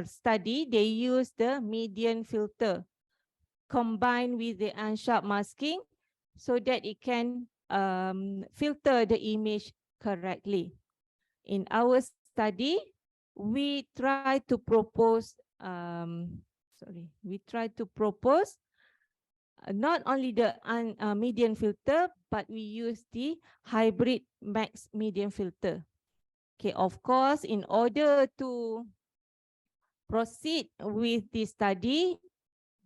study, they use the median filter combined with the unsharp masking so that it can filter the image correctly. In our study, we try to propose not only the median filter, but we use the hybrid max median filter. Okay, of course, in order to proceed with this study,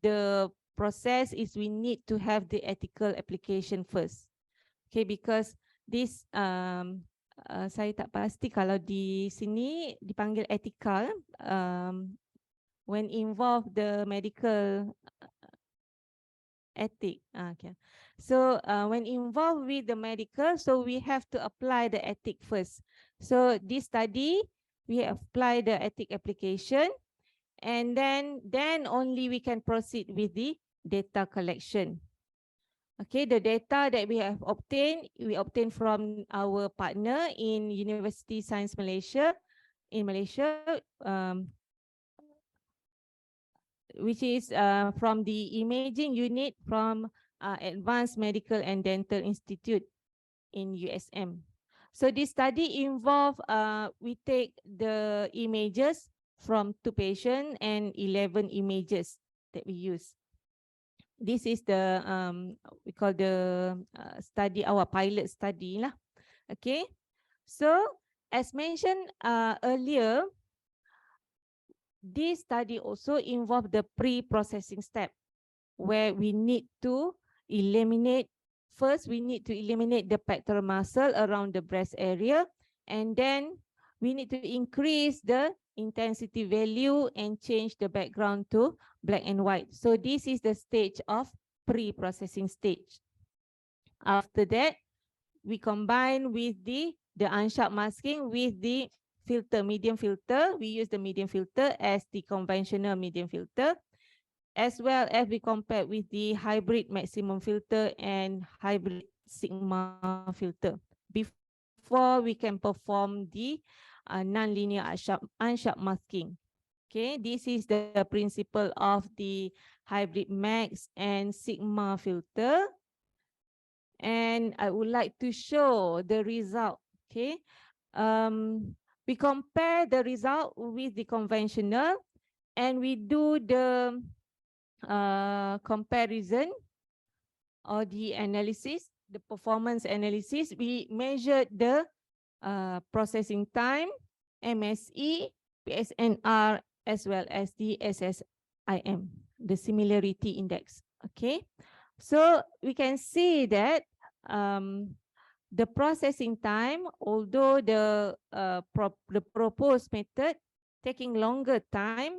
the process is we need to have the ethical application first. Okay, because this saya tak pasti kalau di sini dipanggil ethical when involve the medical ethic. Okay. So when involved with the medical, so we have to apply the ethic first. So this study, we apply the ethic application, and then only we can proceed with the data collection. Okay, the data that we have obtained, we obtained from our partner in University Science Malaysia, in Malaysia, which is from the imaging unit from Advanced Medical and Dental Institute in USM. So this study involve we take the images from 2 patients and 11 images that we use. This is the we call the study, our pilot study lah. Okay, so as mentioned earlier, this study also involved the pre-processing step, where we need to eliminate, first we need to eliminate the pectoral muscle around the breast area, and then we need to increase the intensity value and change the background to black and white. So this is the stage of pre-processing stage. After that, we combine with the unsharp masking with the filter, medium filter. We use the medium filter as the conventional medium filter, as well as we compare with the hybrid maximum filter and hybrid sigma filter before we can perform the non-linear unsharp masking. Okay, this is the principle of the hybrid max and sigma filter. And I would like to show the result. Okay, we compare the result with the conventional, and we do the comparison or the analysis, the performance analysis. We measured the processing time, MSE, PSNR, as well as the SSIM, the similarity index. Okay, so we can see that the processing time, although the proposed method taking longer time,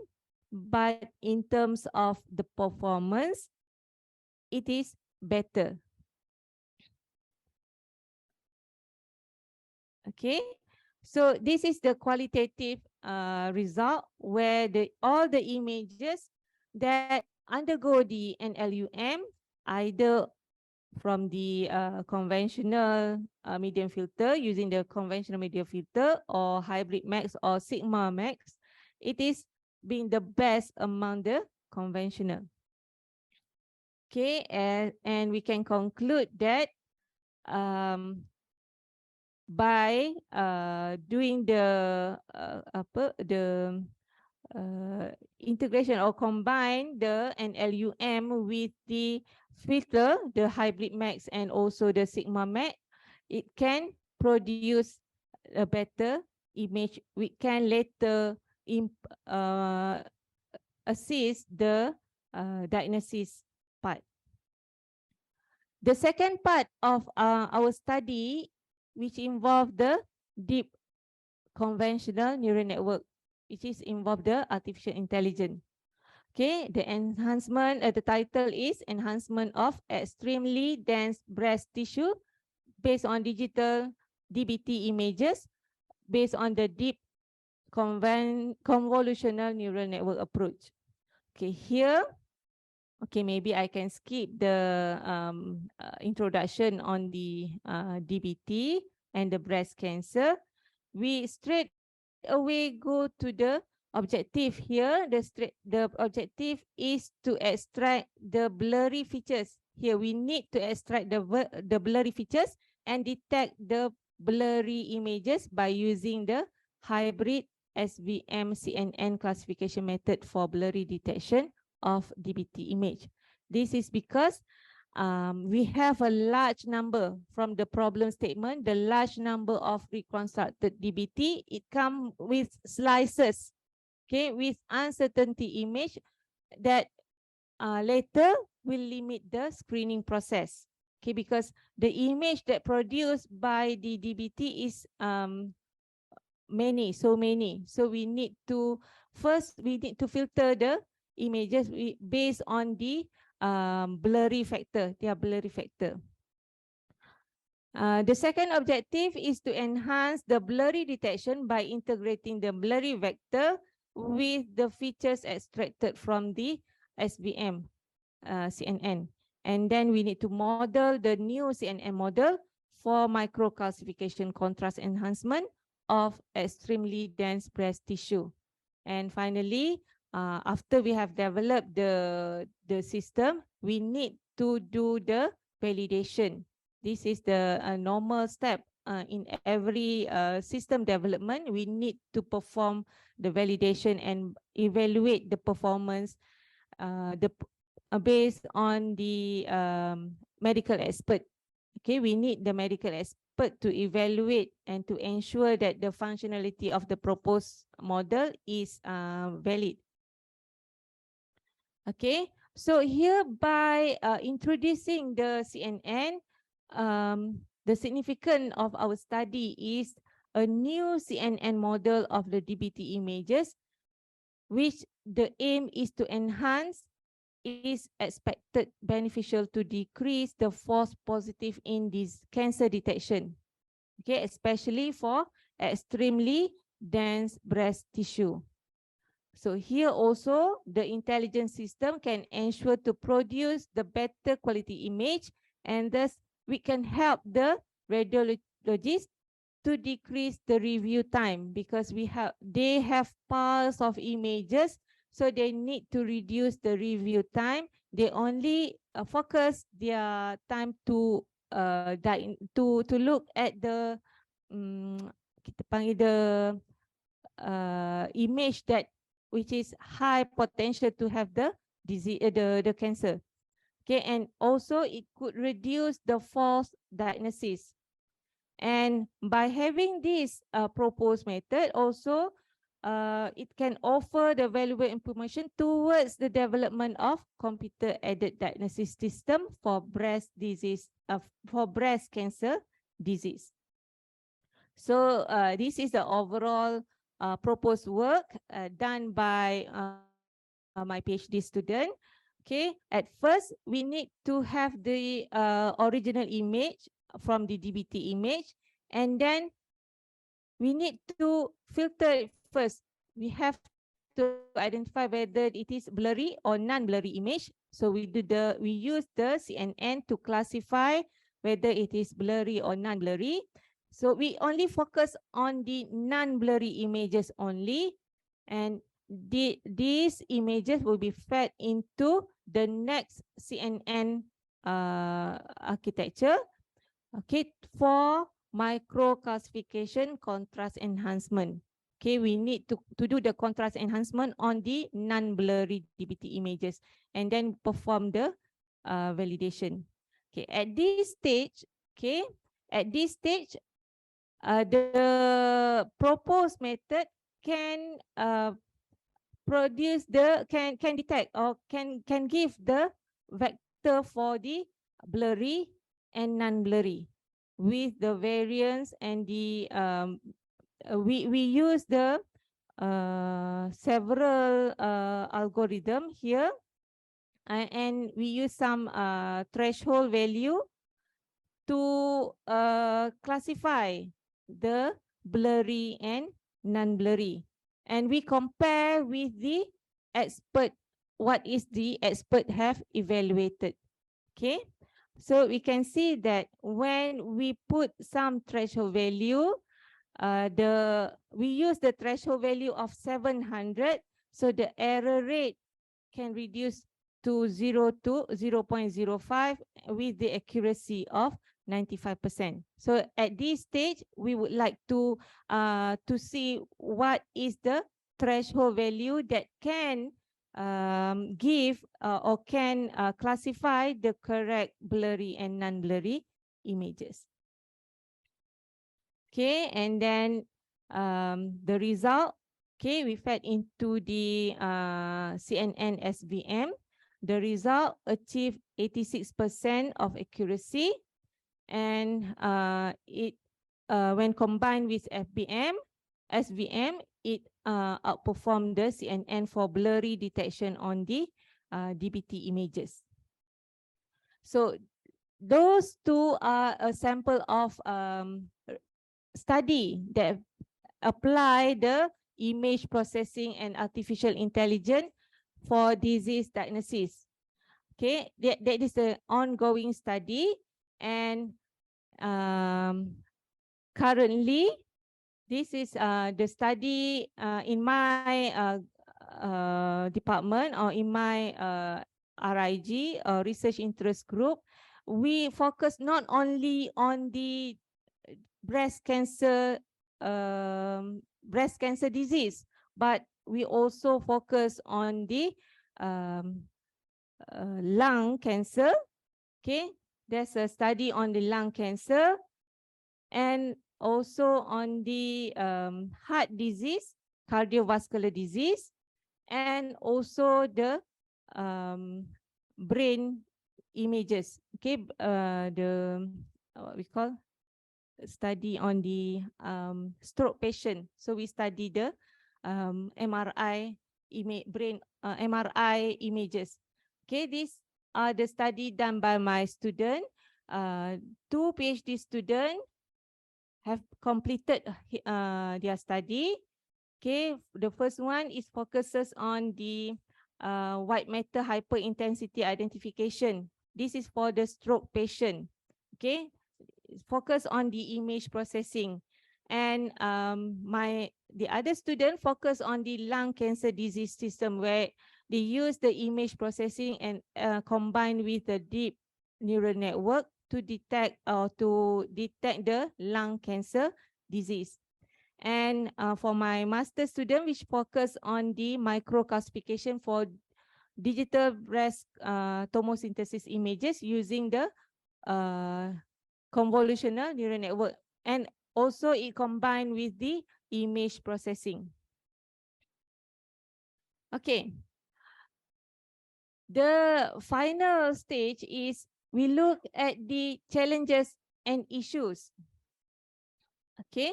but in terms of the performance, it is better. Okay, so this is the qualitative result where all the images that undergo the NLUM, either from the conventional medium filter using the conventional medium filter or hybrid max or sigma max, it is being the best among the conventional. Okay, and we can conclude that by doing the integration or combine the NLUM with the filter, the hybrid max and also the sigma max, it can produce a better image. We can later assist the diagnosis part. The second part of our study, which involved the deep conventional neural network, which is involved the artificial intelligence. Okay, the enhancement, the title is Enhancement of Extremely Dense Breast Tissue based on digital DBT images based on the deep convolutional neural network approach. Okay, here, okay, maybe I can skip the introduction on the DBT and the breast cancer. We straight away go to the objective here. The objective is to extract the blurry features. Here we need to extract the blurry features and detect the blurry images by using the hybrid SVM CNN classification method for blurry detection of DBT image. This is because we have a large number from the problem statement, the large number of reconstructed DBT, it comes with slices, okay, with uncertainty image that later will limit the screening process, okay, because the image that produced by the DBT is many. So we need to, first we need to filter the images based on the blurry factor, their blurry factor. The second objective is to enhance the blurry detection by integrating the blurry vector with the features extracted from the SVM CNN. And then we need to model the new CNN model for microcalcification contrast enhancement of extremely dense breast tissue. And finally, after we have developed the system, we need to do the validation. This is the normal step in every system development. We need to perform the validation and evaluate the performance based on the medical expert Okay, we need the medical expert to evaluate and to ensure that the functionality of the proposed model is valid. Okay, so here by introducing the CNN, the significance of our study is a new CNN model of the DBT images, which the aim is to enhance is expected beneficial to decrease the false positive in this cancer detection. Okay, especially for extremely dense breast tissue. So here also the intelligent system can ensure to produce the better quality image, and thus we can help the radiologist to decrease the review time, because they have piles of images, so they need to reduce the review time. They only focus their time to look at the kita panggil the image that which is high potential to have the disease, the cancer. Okay, and also it could reduce the false diagnosis. And by having this proposed method, also it can offer the valuable information towards the development of computer-aided diagnosis system for breast disease, for breast cancer disease. So this is the overall proposed work done by my PhD student. Okay, at first we need to have the original image from the DBT image, and then we need to filter it first. We have to identify whether it is blurry or non-blurry image. So we use the CNN to classify whether it is blurry or non-blurry. So we only focus on the non-blurry images only, and these images will be fed into the next CNN architecture, okay, for micro classification contrast enhancement. Okay, we need to do the contrast enhancement on the non-blurry DBT images and then perform the validation. Okay, at this stage, the proposed method can can detect or can give the vector for the blurry and non-blurry with the variance, and the we use the several algorithm here, and we use some threshold value to classify the blurry and non-blurry, and we compare with the expert, what is the expert have evaluated. Okay, so we can see that when we put some threshold value, we use the threshold value of 700, so the error rate can reduce to 0.05 with the accuracy of 95%. So at this stage, we would like to see what is the threshold value that can give or can classify the correct blurry and non-blurry images. Okay, and then the result, okay, we fed into the CNN SVM. The result achieved 86% of accuracy, and when combined with SVM, it outperformed the CNN for blurry detection on the DBT images. So those two are a sample of study that apply the image processing and artificial intelligence for disease diagnosis. Okay, that is the ongoing study, and currently this is the study in my department, or in my RIG, research interest group. We focus not only on the breast cancer disease, but we also focus on the lung cancer, okay, there's a study on the lung cancer and also on the heart disease, cardiovascular disease, and also the brain images. Okay, the what we call study on the stroke patient. So we study the MRI brain MRI images. Okay, these are the study done by my student. 2 PhD students have completed their study. Okay, the first one is focuses on the white matter hyperintensity identification. This is for the stroke patient. Okay, focus on the image processing. And the other student focus on the lung cancer disease system, where they use the image processing and combine with the deep neural network to detect the lung cancer disease. And for my master student, which focus on the microcalcification for digital breast tomosynthesis images using the convolutional neural network, and also it combined with the image processing. Okay. The final stage is we look at the challenges and issues. Okay.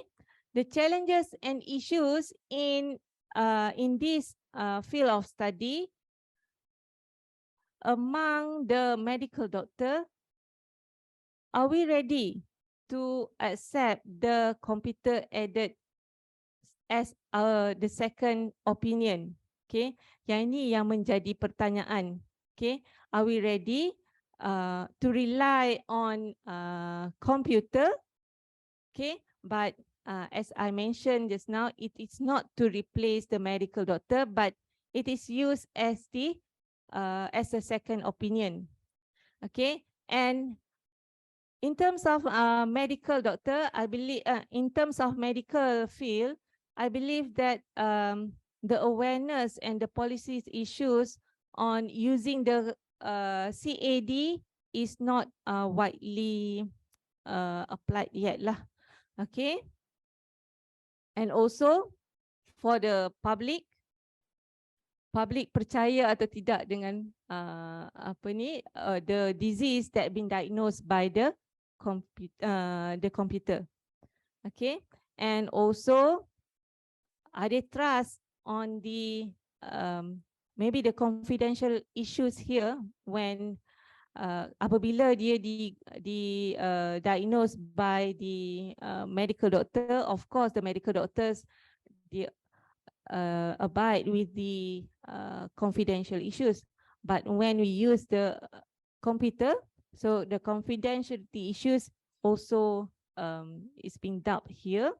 The challenges and issues in this field of study among the medical doctor. Are we ready to accept the computer aided as the second opinion? Okay, yang ini yang menjadi pertanyaan. Okay, are we ready to rely on computer? Okay, but as I mentioned just now, it is not to replace the medical doctor, but it is used as as a second opinion. Okay, and in terms of medical doctor, I believe in terms of medical field, I believe that the awareness and the policies issues on using the CAD is not widely applied yet lah. Okay, and also for the public percaya atau tidak dengan the disease that been diagnosed by the computer. Okay, and also are they trust on the maybe the confidential issues here when apabila dia diagnosed by the medical doctor. Of course the medical doctors abide with the confidential issues, but when we use the computer, so the confidentiality issues also is being dubbed here.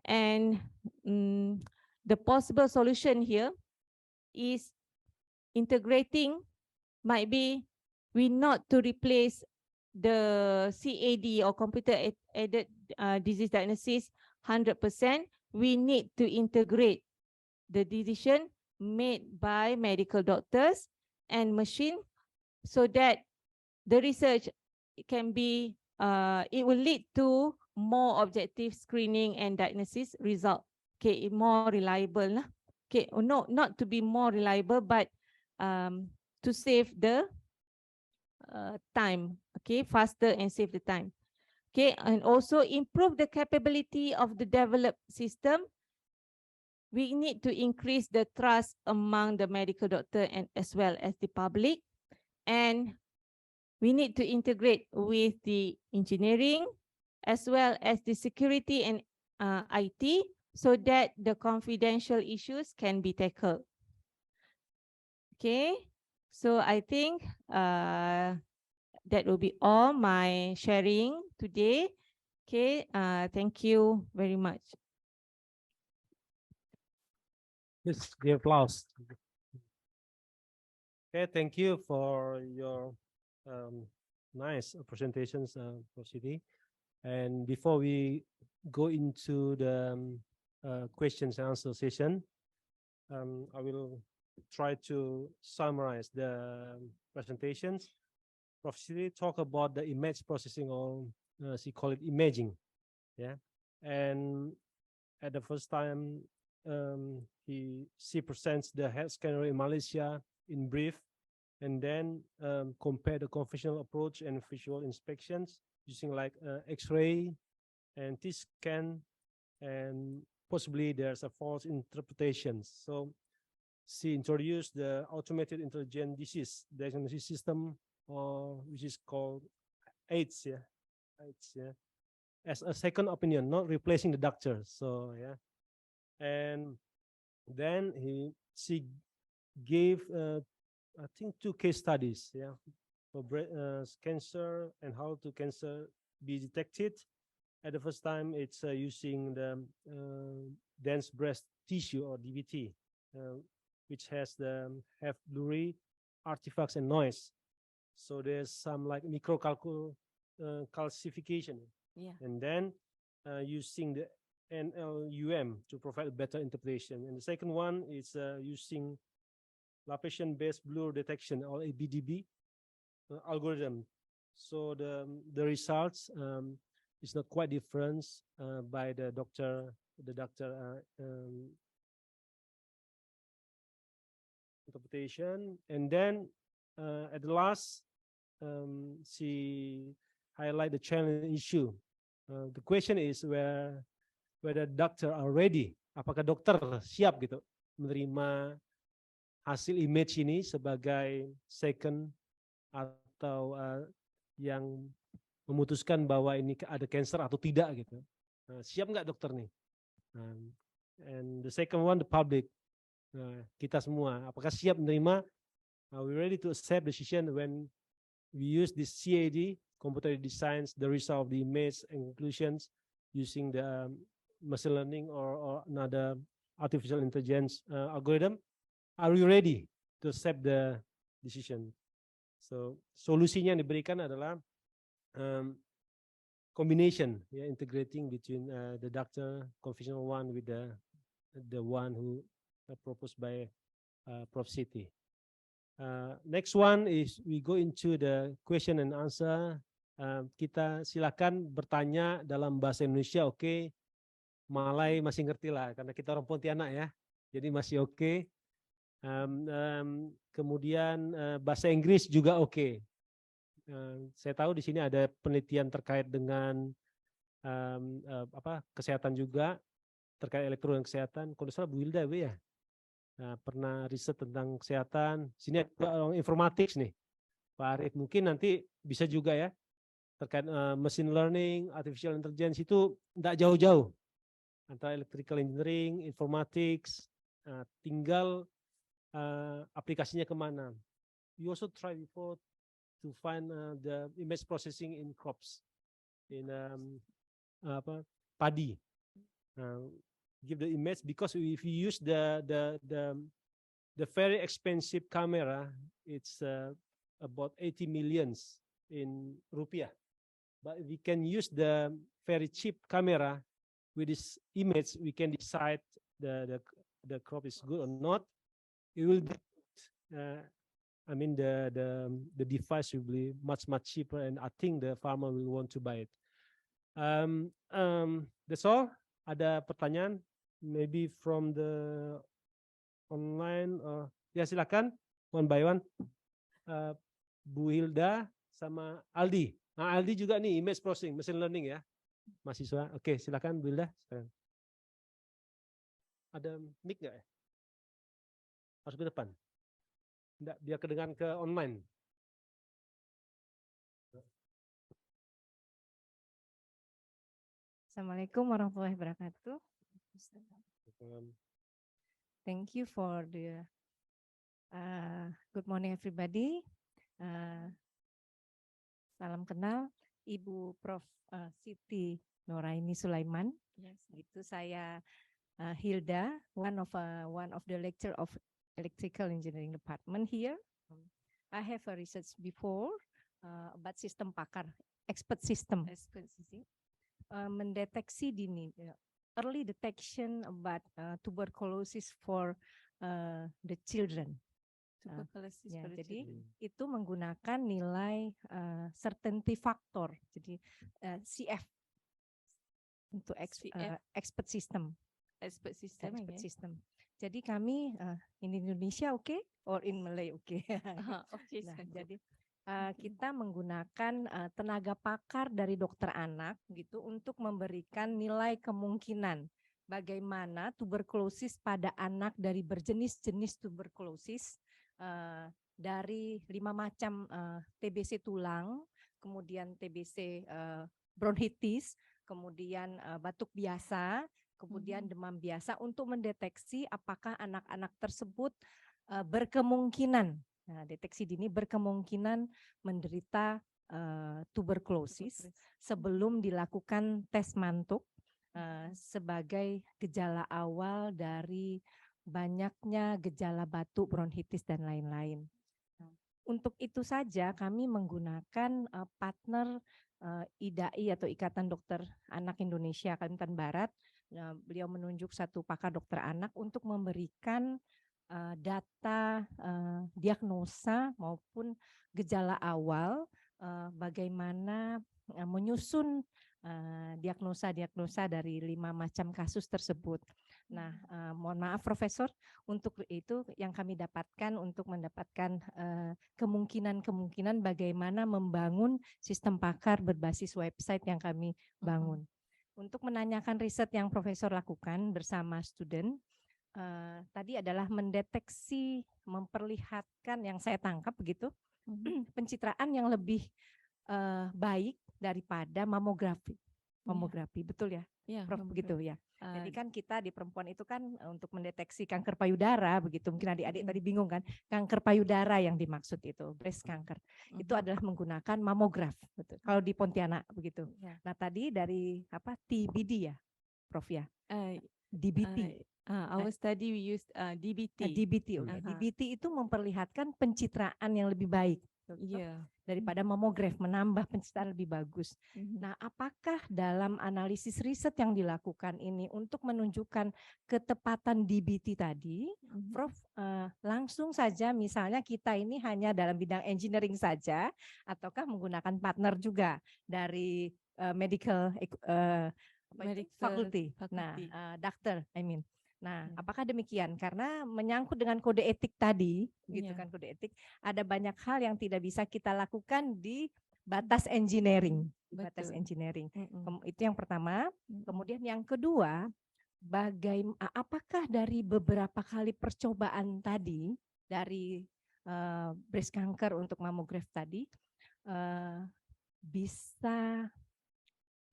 And the possible solution here is integrating, might be we not to replace the CAD or computer aided disease diagnosis 100%. We need to integrate the decision made by medical doctors and machine, so that the research can be, it will lead to more objective screening and diagnosis result. Okay, more reliable. Okay, no, not to be more reliable, but to save the time. Okay, faster and save the time. Okay, and also improve the capability of the developed system. We need to increase the trust among the medical doctor and as well as the public. And we need to integrate with the engineering as well as the security and IT, so that the confidential issues can be tackled. Okay, so I think that will be all my sharing today. Okay, thank you very much. Yes, the applause. Okay, thank you for your nice presentations, Prof. Siti. And before we go into the questions and answer session, I will try to summarize the presentations. Prof. Siti talk about the image processing, or she call it imaging. Yeah, and at the first time, she presents the head scanner in Malaysia in brief, and then compare the conventional approach and visual inspections using like X-ray and T-scan, and possibly there's a false interpretation. So she introduced the automated intelligent disease diagnosis system, which is called AIDS, as a second opinion, not replacing the doctor. So yeah, and then she gave I think 2 case studies, for cancer and how to cancer be detected. At the first time, it's using the dense breast tissue, or DBT, which have blurry artifacts and noise. So there's some like calcification. Yeah. And then using the NLUM to provide a better interpretation. And the second one is using Laplacian-based blur detection, or ABDB algorithm. So the results is not quite different by the doctor interpretation. And then at the last, she highlight the challenge issue. The question is whether doctor are ready. Apakah dokter siap gitu menerima hasil image ini sebagai second, atau yang memutuskan bahwa ini ada cancer atau tidak gitu. Siap nggak dokter nih? And the second one, the public. Kita semua, apakah siap menerima? We ready to accept decision when we use this CAD, computer designs, the result of the image and conclusions using the machine learning or another artificial intelligence algorithm. Are we ready to accept the decision? So solusinya yang diberikan adalah combination, integrating between the doctor conventional one with the one who proposed by Prof. Siti. Next one is we go into the question and answer. Kita silakan bertanya dalam bahasa Indonesia, oke. Malay masih ngerti lah, karena kita orang Pontianak ya, jadi masih oke. Kemudian bahasa Inggris juga oke. Saya tahu di sini ada penelitian terkait dengan kesehatan juga, terkait elektro dan kesehatan. Kalau salah Bu Hilda ya, pernah riset tentang kesehatan. Sini ada orang informatik nih, Pak Arif. Mungkin nanti bisa juga ya terkait machine learning, artificial intelligence, itu tidak jauh-jauh antara electrical engineering, informatics. Tinggal aplikasinya kemana. We also try before to find the image processing in crops, in padi. Give the image, because if you use the very expensive camera, it's about 80 millions in rupiah. But if we can use the very cheap camera with this image, we can decide the crop is good or not. It will be, the device will be much cheaper, and I think the farmer will want to buy it. That's all. Ada pertanyaan? Maybe from the online. Ya silakan, one by one. Bu Hilda sama Aldi. Nah, Aldi juga nih image processing, machine learning ya, mahasiswa. Oke, silakan Bu Hilda. Ada mic nggak ya? Harus ke depan. Enggak, biar kedengaran ke online. Assalamualaikum warahmatullahi wabarakatuh. Thank you for the good morning everybody. Salam kenal, Ibu Prof. Siti Noraini Sulaiman. Yes. Itu saya Hilda, one of the lecturer of Electrical Engineering Department here. I have a research before about sistem pakar, expert system. Mendeteksi dini, early detection about tuberculosis for the children, Tuberculosis Ya, pada jadi children. itu menggunakan nilai certainty factor. Jadi CF untuk CF. expert system. Expert system, Expert okay. system. Jadi kami in Indonesia oke, or in Malay oke. Okay, Nah, sir. jadi kita menggunakan tenaga pakar dari dokter anak gitu untuk memberikan nilai kemungkinan bagaimana tuberkulosis pada anak dari berjenis-jenis tuberkulosis dari 5 macam TBC tulang, kemudian TBC bronkitis, kemudian batuk biasa, kemudian demam biasa untuk mendeteksi apakah anak-anak tersebut berkemungkinan, deteksi dini berkemungkinan menderita tuberkulosis sebelum dilakukan tes mantuk sebagai gejala awal dari banyaknya gejala batuk, bronkitis dan lain-lain. Untuk itu saja kami menggunakan partner IDAI atau Ikatan Dokter Anak Indonesia Kalimantan Barat. Beliau menunjuk satu pakar dokter anak untuk memberikan data diagnosa maupun gejala awal bagaimana menyusun diagnosa dari 5 macam kasus tersebut. Nah, mohon maaf Profesor, untuk itu yang kami dapatkan untuk mendapatkan kemungkinan-kemungkinan bagaimana membangun sistem pakar berbasis website yang kami bangun. Untuk menanyakan riset yang Profesor lakukan bersama student, tadi adalah mendeteksi, memperlihatkan yang saya tangkap begitu, pencitraan yang lebih baik daripada mamografi. Mamografi, betul ya? Ya, Prof, begitu ya. Jadi Uh, kan kita di perempuan itu kan untuk mendeteksi kanker payudara begitu. Mungkin adik-adik tadi bingung kan, kanker payudara yang dimaksud itu, breast cancer. Itu adalah menggunakan mamograf, betul. Kalau di Pontianak begitu. Ya. Nah, tadi dari apa? TBD ya, Prof ya. DBT. Our study we used DBT. DBT, oke. DBT itu memperlihatkan pencitraan yang lebih baik. Yeah. Daripada mamograf, menambah pencitraan lebih bagus. Nah, apakah dalam analisis riset yang dilakukan ini untuk menunjukkan ketepatan DBT tadi, Prof, langsung saja misalnya kita ini hanya dalam bidang engineering saja, ataukah menggunakan partner juga dari medical faculty. Nah, dokter, Nah, apakah demikian? Karena menyangkut dengan kode etik tadi, gitu kan, kode etik, ada banyak hal yang tidak bisa kita lakukan di batas engineering. Batas engineering. Itu yang pertama. Kemudian yang kedua, apakah dari beberapa kali percobaan tadi dari breast cancer untuk mamograf tadi bisa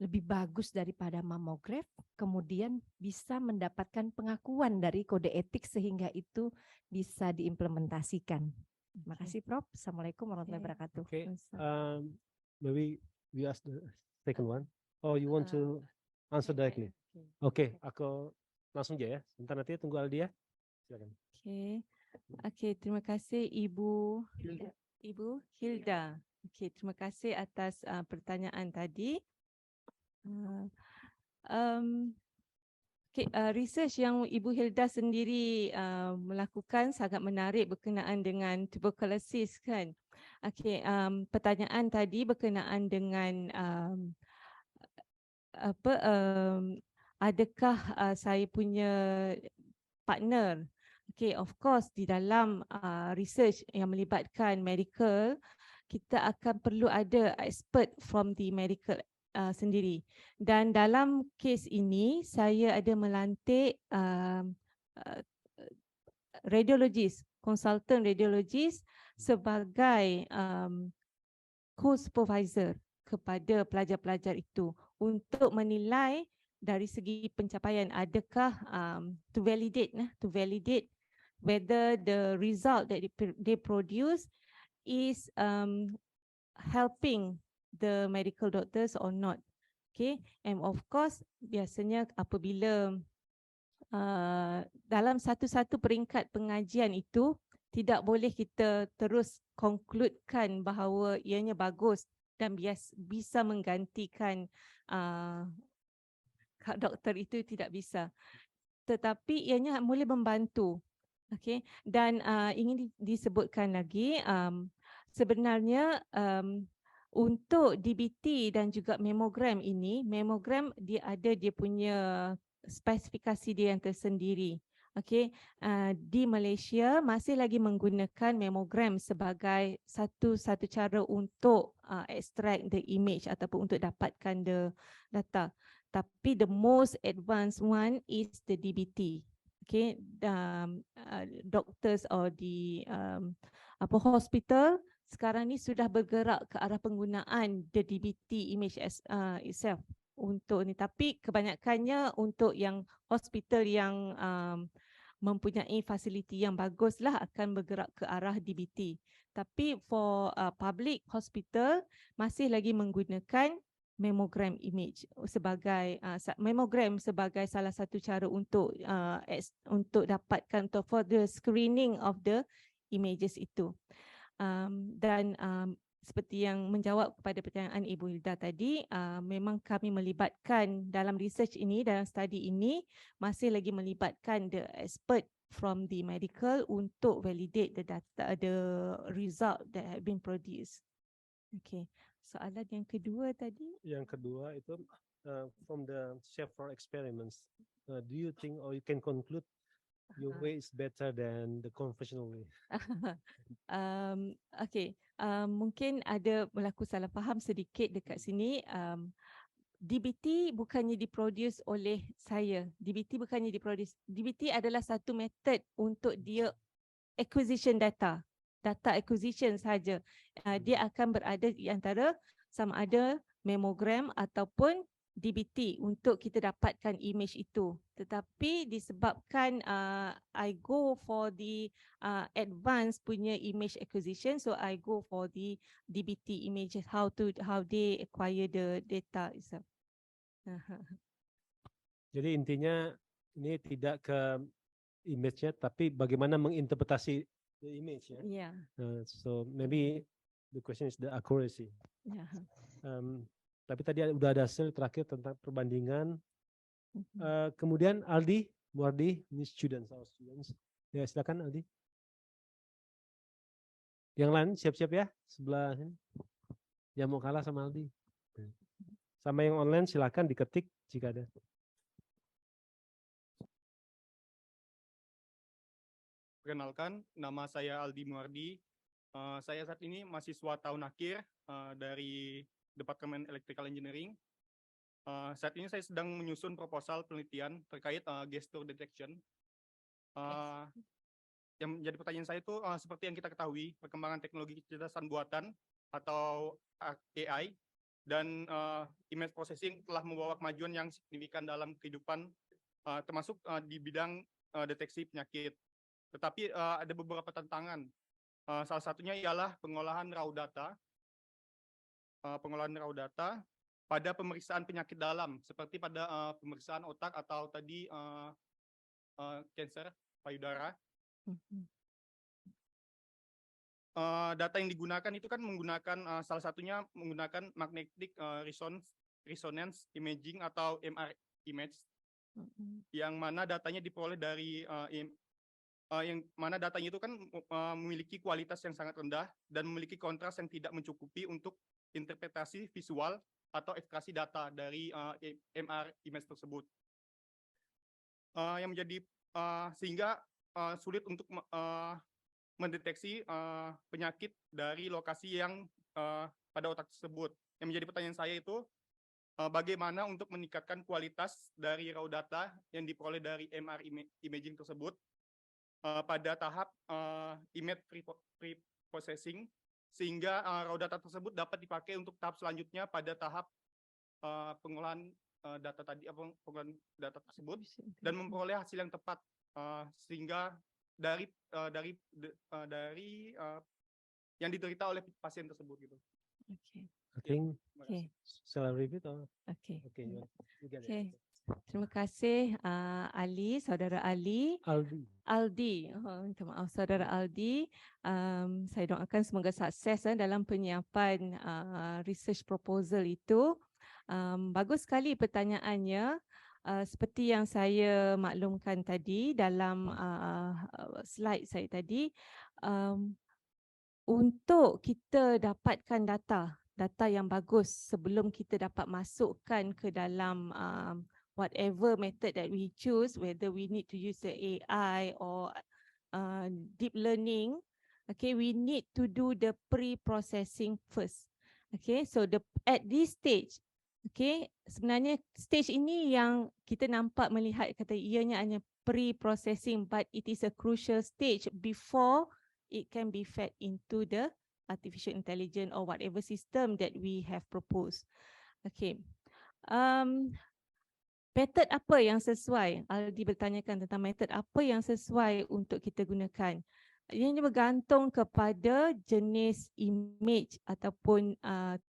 lebih bagus daripada mamograf, kemudian bisa mendapatkan pengakuan dari kode etik sehingga itu bisa diimplementasikan. Terima kasih Prof. Assalamualaikum warahmatullahi wabarakatuh. Okay, maybe we ask the second one. Oh, you want to answer directly? Okay, aku langsung aja ya. Sebentar nanti tunggu Aldi ya. Silakan. Okay, terima kasih Ibu Hilda. Okay, terima kasih atas pertanyaan tadi. Research yang Ibu Hilda sendiri melakukan sangat menarik berkenaan dengan tuberculosis kan. Pertanyaan tadi berkenaan dengan adakah saya punya partner? Okay, of course di dalam research yang melibatkan medical, kita akan perlu ada expert from the medical sendiri. Dan dalam kes ini saya ada melantik radiologis, konsultan radiologis sebagai co-supervisor kepada pelajar-pelajar itu untuk menilai dari segi pencapaian adakah to validate whether the result that they produce is helping the medical doctors or not. Okay, and of course biasanya apabila dalam satu-satu peringkat pengajian itu tidak boleh kita terus concludekan bahawa ianya bagus dan bisa menggantikan doktor itu, tidak bisa. Tetapi ianya boleh membantu Okay, dan ingin disebutkan lagi, sebenarnya untuk DBT dan juga memogram ini, memogram dia ada dia punya spesifikasi dia yang tersendiri. Okay, di Malaysia masih lagi menggunakan memogram sebagai satu cara untuk extract the image ataupun untuk dapatkan the data. Tapi the most advanced one is the DBT. Okay, doctors or di hospital sekarang ni sudah bergerak ke arah penggunaan the DBT image itself untuk ni. Tapi kebanyakannya untuk yang hospital yang mempunyai fasiliti yang bagus lah akan bergerak ke arah DBT. Tapi for public hospital masih lagi menggunakan memogram image sebagai memogram sebagai salah satu cara untuk dapatkan for the screening of the images itu. Dan seperti yang menjawab kepada pertanyaan Ibu Hilda tadi, memang kami melibatkan dalam research ini, dalam study ini masih lagi melibatkan the expert from the medical untuk validate the data, the result that have been produced. Okay. Soalan yang kedua tadi? Yang kedua itu from the several experiments, do you think or you can conclude your way is better than the conventional way? Okay, mungkin ada berlaku salah faham sedikit dekat sini. DBT bukannya diproduce oleh saya. DBT adalah satu method untuk dia acquisition data acquisition saja. Dia akan berada di antara sama ada memogram ataupun DBT untuk kita dapatkan image itu. Tetapi disebabkan I go for the advanced punya image acquisition, so I go for the DBT images, how they acquire the data itself. Jadi intinya ini tidak ke image-nya, tapi bagaimana menginterpretasi the image ya. Yeah. So maybe the question is the accuracy. Yeah. Tapi tadi udah ada hasil terakhir tentang perbandingan. Kemudian Aldi, Muardi, ini students, our students. Ya silakan Aldi. Yang lain siap-siap ya sebelah sini. Yang mau kalah sama Aldi. Sama yang online silakan diketik jika ada. Perkenalkan, nama saya Aldi Muardi. Saya saat ini mahasiswa tahun akhir dari Departemen Electrical Engineering. Saat ini saya sedang menyusun proposal penelitian terkait gesture detection. Yang menjadi pertanyaan saya itu seperti yang kita ketahui, perkembangan teknologi kecerdasan buatan atau AI dan image processing telah membawa kemajuan yang signifikan dalam kehidupan, termasuk di bidang deteksi penyakit. Tetapi ada beberapa tantangan. Salah satunya ialah pengolahan raw data. Pengolahan raw data pada pemeriksaan penyakit dalam, seperti pada pemeriksaan otak atau tadi kanker payudara. Data yang digunakan itu kan menggunakan salah satunya menggunakan magnetic resonance imaging atau MR image, yang mana datanya diperoleh dari yang mana datanya itu kan memiliki kualitas yang sangat rendah dan memiliki kontras yang tidak mencukupi untuk interpretasi visual atau efikasi data dari MR image tersebut. Yang menjadi sehingga sulit untuk mendeteksi penyakit dari lokasi yang pada otak tersebut. Yang menjadi pertanyaan saya itu bagaimana untuk meningkatkan kualitas dari raw data yang diperoleh dari MR imaging tersebut pada tahap image pre-processing, sehingga raw data tersebut dapat dipakai untuk tahap selanjutnya pada tahap pengolahan data tadi, pengolahan data tersebut dan memperoleh hasil yang tepat, sehingga dari yang diderita oleh pasien tersebut gitu. Okay. Shall I repeat or? Okay. Okay. Terima kasih Ali, saudara Ali. Aldi. Minta maaf saudara Aldi. Saya doakan semoga sukses dalam penyiapan research proposal itu. Bagus sekali pertanyaannya. seperti yang saya maklumkan tadi dalam slide saya tadi, untuk kita dapatkan data yang bagus sebelum kita dapat masukkan ke dalam whatever method that we choose, whether we need to use the AI or deep learning, okay, we need to do the pre-processing first. Okay, so at this stage, okay, sebenarnya stage ini yang kita nampak melihat kata ianya hanya pre-processing, but it is a crucial stage before it can be fed into the artificial intelligence or whatever system that we have proposed. Okay, method apa yang sesuai? Aldi bertanyakan tentang method apa yang sesuai untuk kita gunakan. Ini bergantung kepada jenis image ataupun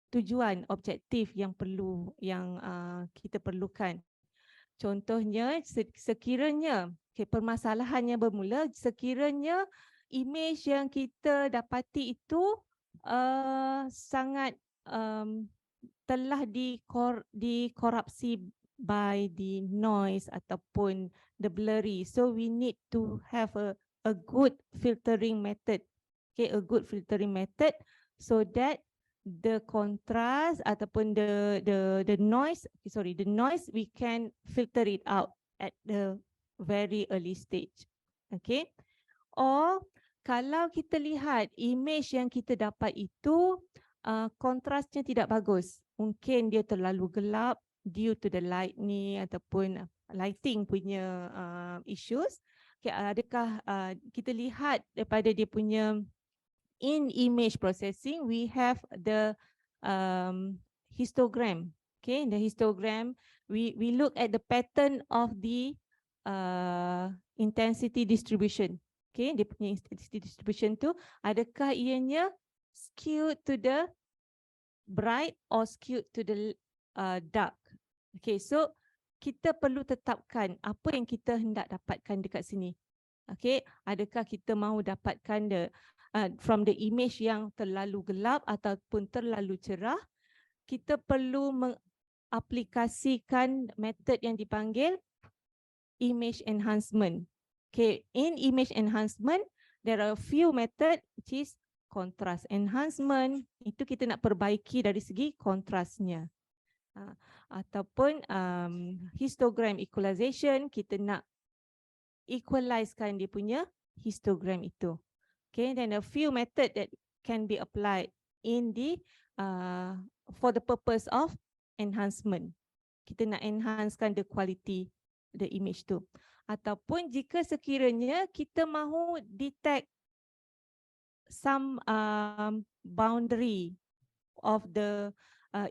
tujuan objektif yang kita perlukan. Contohnya sekiranya permasalahannya bermula sekiranya image yang kita dapati itu sangat telah dikorupsi by the noise ataupun the blurry, so we need to have a good filtering method, okay, a good filtering method so that the contrast ataupun the noise, the noise we can filter it out at the very early stage, okay. Or kalau kita lihat image yang kita dapat itu kontrasnya tidak bagus, mungkin dia terlalu gelap due to the light ni ataupun lighting punya issues. Okay, adakah kita lihat daripada dia punya in image processing, we have the histogram. Okay, the histogram, we look at the pattern of the intensity distribution. Okay, dia punya intensity distribution tu adakah ianya skewed to the bright or skewed to the dark. Okay, so kita perlu tetapkan apa yang kita hendak dapatkan dekat sini. Okay, adakah kita mahu dapatkan from the image yang terlalu gelap ataupun terlalu cerah. Kita perlu mengaplikasikan method yang dipanggil image enhancement. Okay, in image enhancement, there are a few method which is contrast enhancement. Itu kita nak perbaiki dari segi kontrasnya. Ataupun histogram equalization, kita nak equalizekan dia punya histogram itu. Okay, then a few method that can be applied in the for the purpose of enhancement. Kita nak enhancekan the quality the image tu. Ataupun jika sekiranya kita mahu detect some boundary of the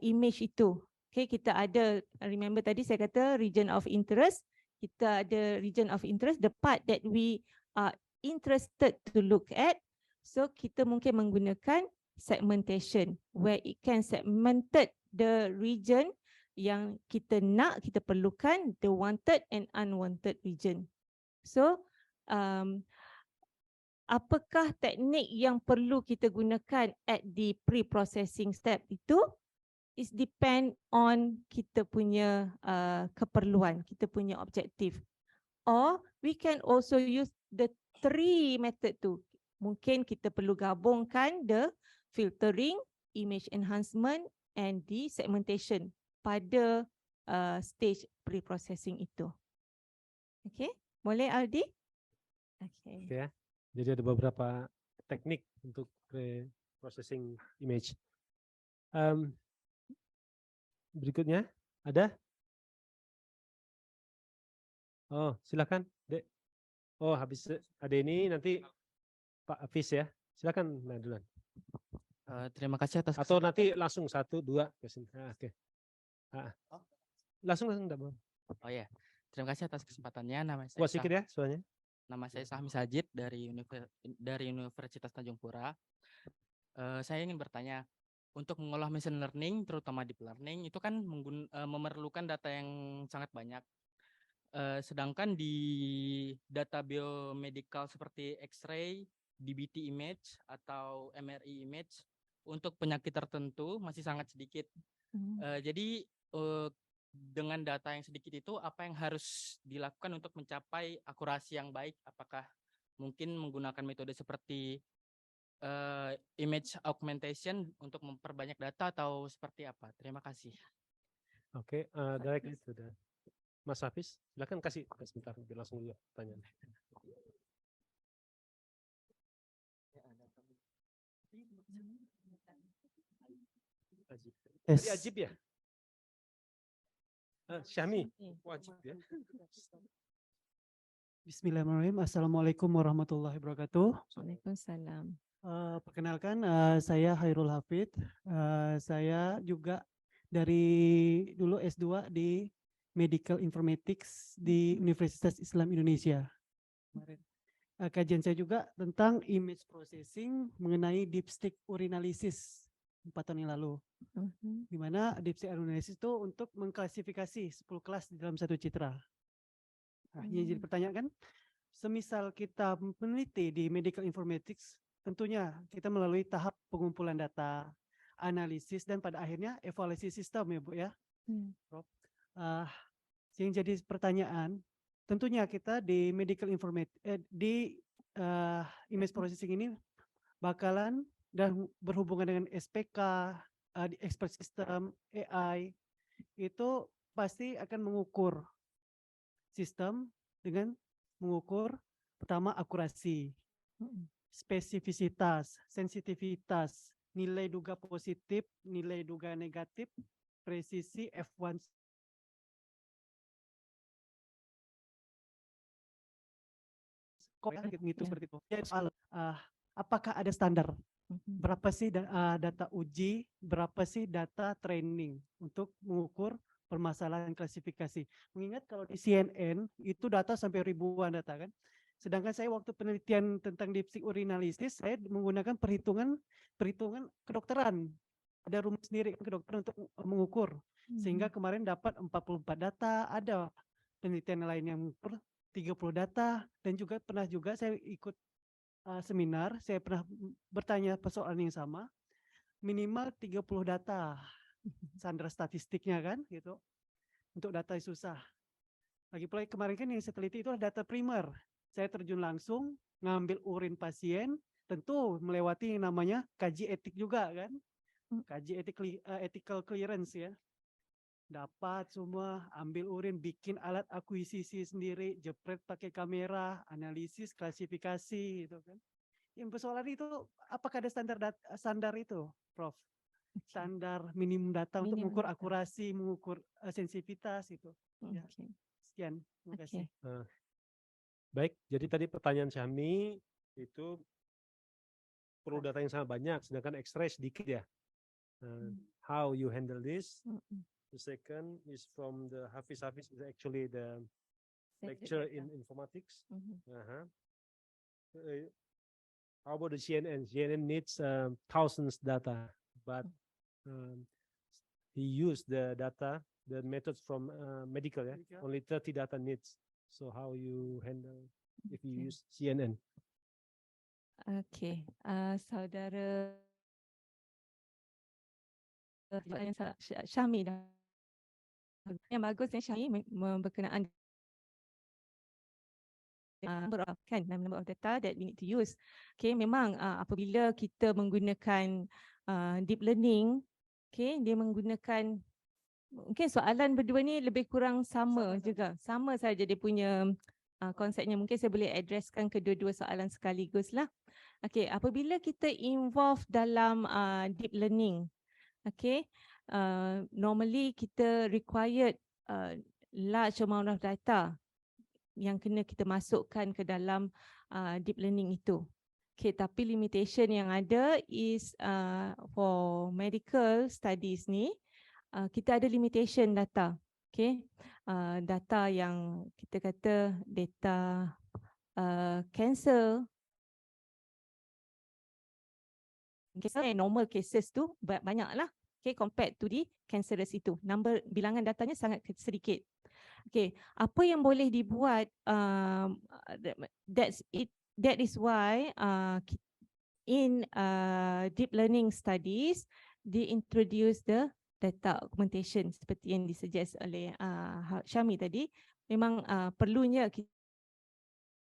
image itu. Okay, kita ada, remember tadi saya kata region of interest. Kita ada region of interest, the part that we are interested to look at. So kita mungkin menggunakan segmentation where it can segmented the region yang kita nak, kita perlukan, the wanted and unwanted region. So apakah teknik yang perlu kita gunakan at the pre-processing step itu? Is depend on kita punya keperluan, kita punya objektif. Or we can also use the three method tu. Mungkin kita perlu gabungkan the filtering, image enhancement and the segmentation pada stage pre-processing itu. Okay, boleh Aldi? Okay. Okay, jadi ada beberapa teknik untuk pre-processing image. Berikutnya ada? Oh, silakan, Dek. Oh, habis ada ini nanti Pak Hafiz ya. Silakan duluan. Terima kasih atas atau nanti langsung 1, 2 ke sini. Oke. Langsung enggak mau. Oh ya. Terima kasih atas kesempatannya. Nama saya Buat sedikit ya soalnya. Nama saya Sahmi Sajid dari Universitas Tanjung Pura. Saya ingin bertanya, untuk mengolah machine learning, terutama deep learning, itu kan memerlukan data yang sangat banyak. Sedangkan di data biomedical seperti X-ray, DBT image, atau MRI image, untuk penyakit tertentu masih sangat sedikit. Jadi dengan data yang sedikit itu apa yang harus dilakukan untuk mencapai akurasi yang baik? Apakah mungkin menggunakan metode seperti image augmentation untuk memperbanyak data atau seperti apa? Terima kasih. Oke, directly to the Mas Hafiz, silakan kasih sebentar, biar langsung dulu pertanyaan. Tadi Ajib ya? Syami, wajib ya. Bismillahirrahmanirrahim. Assalamualaikum warahmatullahi wabarakatuh. Waalaikumsalam. Perkenalkan, saya Hairul Hafid. Saya juga dari dulu S2 di Medical Informatics di Universitas Islam Indonesia. Kajian saya juga tentang image processing mengenai dipstick urinalysis 4 tahun yang lalu. Di mana dipstick urinalysis itu untuk mengklasifikasi 10 kelas di dalam satu citra. Nah, yang jadi pertanyaan kan, semisal kita meneliti di medical informatics, tentunya kita melalui tahap pengumpulan data, analisis, dan pada akhirnya evaluasi sistem ya Bu ya. Prof. Yang jadi pertanyaan, tentunya kita di medical informatics, di image processing ini bakalan dan berhubungan dengan SPK, di expert system, AI, itu pasti akan mengukur sistem dengan mengukur pertama akurasi, spesifisitas, sensitivitas, nilai duga positif, nilai duga negatif, presisi F1 gitu seperti itu. Jadi soal apakah ada standar? Berapa sih data uji, berapa sih data training untuk mengukur permasalahan klasifikasi. Mengingat kalau di CNN itu data sampai ribuan data kan. Sedangkan saya waktu penelitian tentang dipstick urinalysis saya menggunakan perhitungan kedokteran. Ada rumus sendiri kedokteran untuk mengukur. Sehingga kemarin dapat 44 data, ada penelitian lain yang mengukur 30 data, dan juga pernah juga saya ikut seminar, saya pernah bertanya persoalan yang sama, minimal 30 data. Sandra statistiknya kan gitu. Untuk data yang susah. Lagi pula kemarin kan yang saya teliti itu adalah data primer. Saya terjun langsung ngambil urin pasien, tentu melewati yang namanya kaji etik juga kan. Kaji ethical clearance ya. Dapat semua, ambil urin, bikin alat akuisisi sendiri, jepret pakai kamera, analisis, klasifikasi gitu kan. Yang persoalan itu apakah ada standar itu, Prof? Standar minimum data untuk mengukur akurasi, mengukur sensitivitas itu. Ya. Sekian, terima kasih. Baik, jadi tadi pertanyaan Syami itu perlu data yang sangat banyak, sedangkan X-ray sedikit ya. How you handle this? The second is from the Hafiz is actually the lecturer in informatics. How about the CNN? CNN needs thousands data, but he used the data, the methods from medical, yeah? Only 30 data needs. So how you handle if you use CNN? Okay, saudara Syami dah. Yang bagus yang Syami berkenaan number of data that we need to use. Okay, memang apabila kita menggunakan deep learning, okay, dia menggunakan, mungkin soalan berdua ni lebih kurang sama juga. Sama saja dia punya konsepnya. Mungkin saya boleh addresskan kedua-dua soalan sekaligus lah. Okay, apabila kita involve dalam deep learning, okay, normally kita required large amount of data yang kena kita masukkan ke dalam deep learning itu. Okay, tapi limitation yang ada is for medical studies ni, kita ada limitation data. Okay, data yang kita kata data cancer, normal cases tu banyaklah. Okay, compared to the cancerous itu, bilangan datanya sangat sedikit. Okay, apa yang boleh dibuat? That is why in deep learning studies they introduce the data augmentation seperti yang disuggest oleh Syami tadi, memang perlunya kita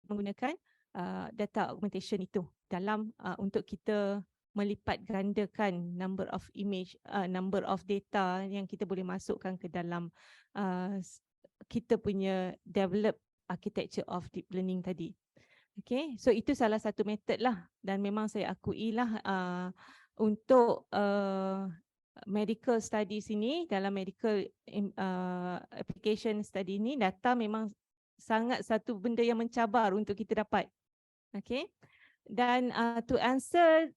menggunakan data augmentation itu dalam untuk kita melipat gandakan number of image, number of data yang kita boleh masukkan ke dalam kita punya develop architecture of deep learning tadi. Okay, so itu salah satu method lah, dan memang saya akui lah untuk medical studies ini, dalam medical application study ini, data memang sangat satu benda yang mencabar untuk kita dapat. Okay, dan to answer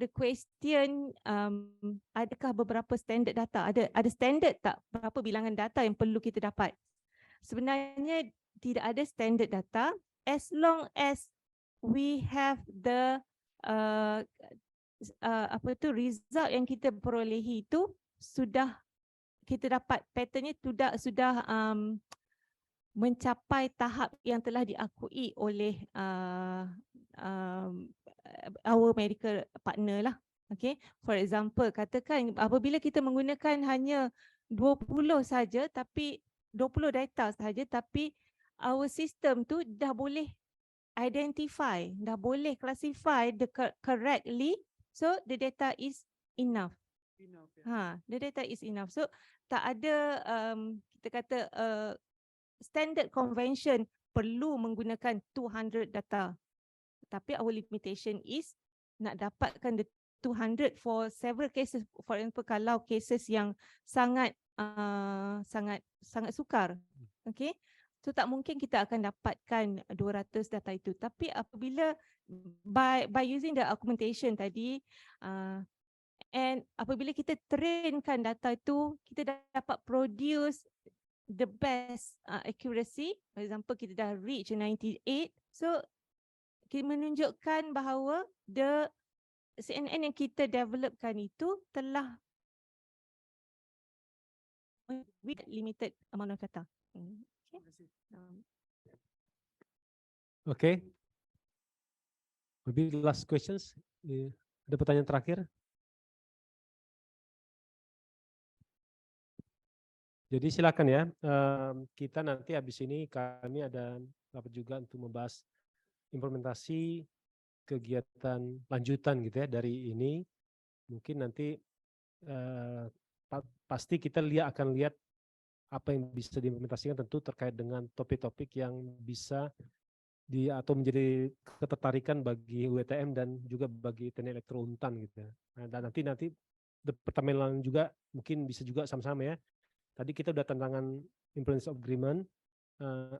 the question, adakah beberapa standard data? Ada standard tak berapa bilangan data yang perlu kita dapat? Sebenarnya tidak ada standard data, as long as we have the result yang kita perolehi itu sudah kita dapat patternnya sudah mencapai tahap yang telah diakui oleh our medical partner lah. Okay, for example, katakan apabila kita menggunakan hanya 20 saja, tapi 20 data saja, tapi our system tu dah boleh identify, dah boleh classify correctly, so the data is enough. The data is enough. So tak ada kita kata standard convention perlu menggunakan 200 data. Tapi our limitation is nak dapatkan the 200 for several cases. For example, kalau cases yang sangat sukar, okay, so tak mungkin kita akan dapatkan 200 data itu. Tapi apabila by using the augmentation tadi, and apabila kita trainkan data itu, kita dapat produce the best accuracy. For example, kita dah reach 98, so kita menunjukkan bahawa the CNN yang kita developkan itu telah with limited amount of data. Okay. Maybe last questions. Ada pertanyaan terakhir? Jadi silakan ya. Kita nanti habis ini kami ada dapat juga untuk membahas implementasi kegiatan lanjutan gitu ya dari ini. Mungkin nanti pasti kita akan lihat apa yang bisa diimplementasikan, tentu terkait dengan topik-topik yang bisa atau menjadi ketertarikan bagi UiTM dan juga bagi Teknik Elektro UNTAN gitu. Nah, dan nanti departemen lain juga mungkin bisa juga sama-sama ya. Tadi kita udah tantangan implementation agreement,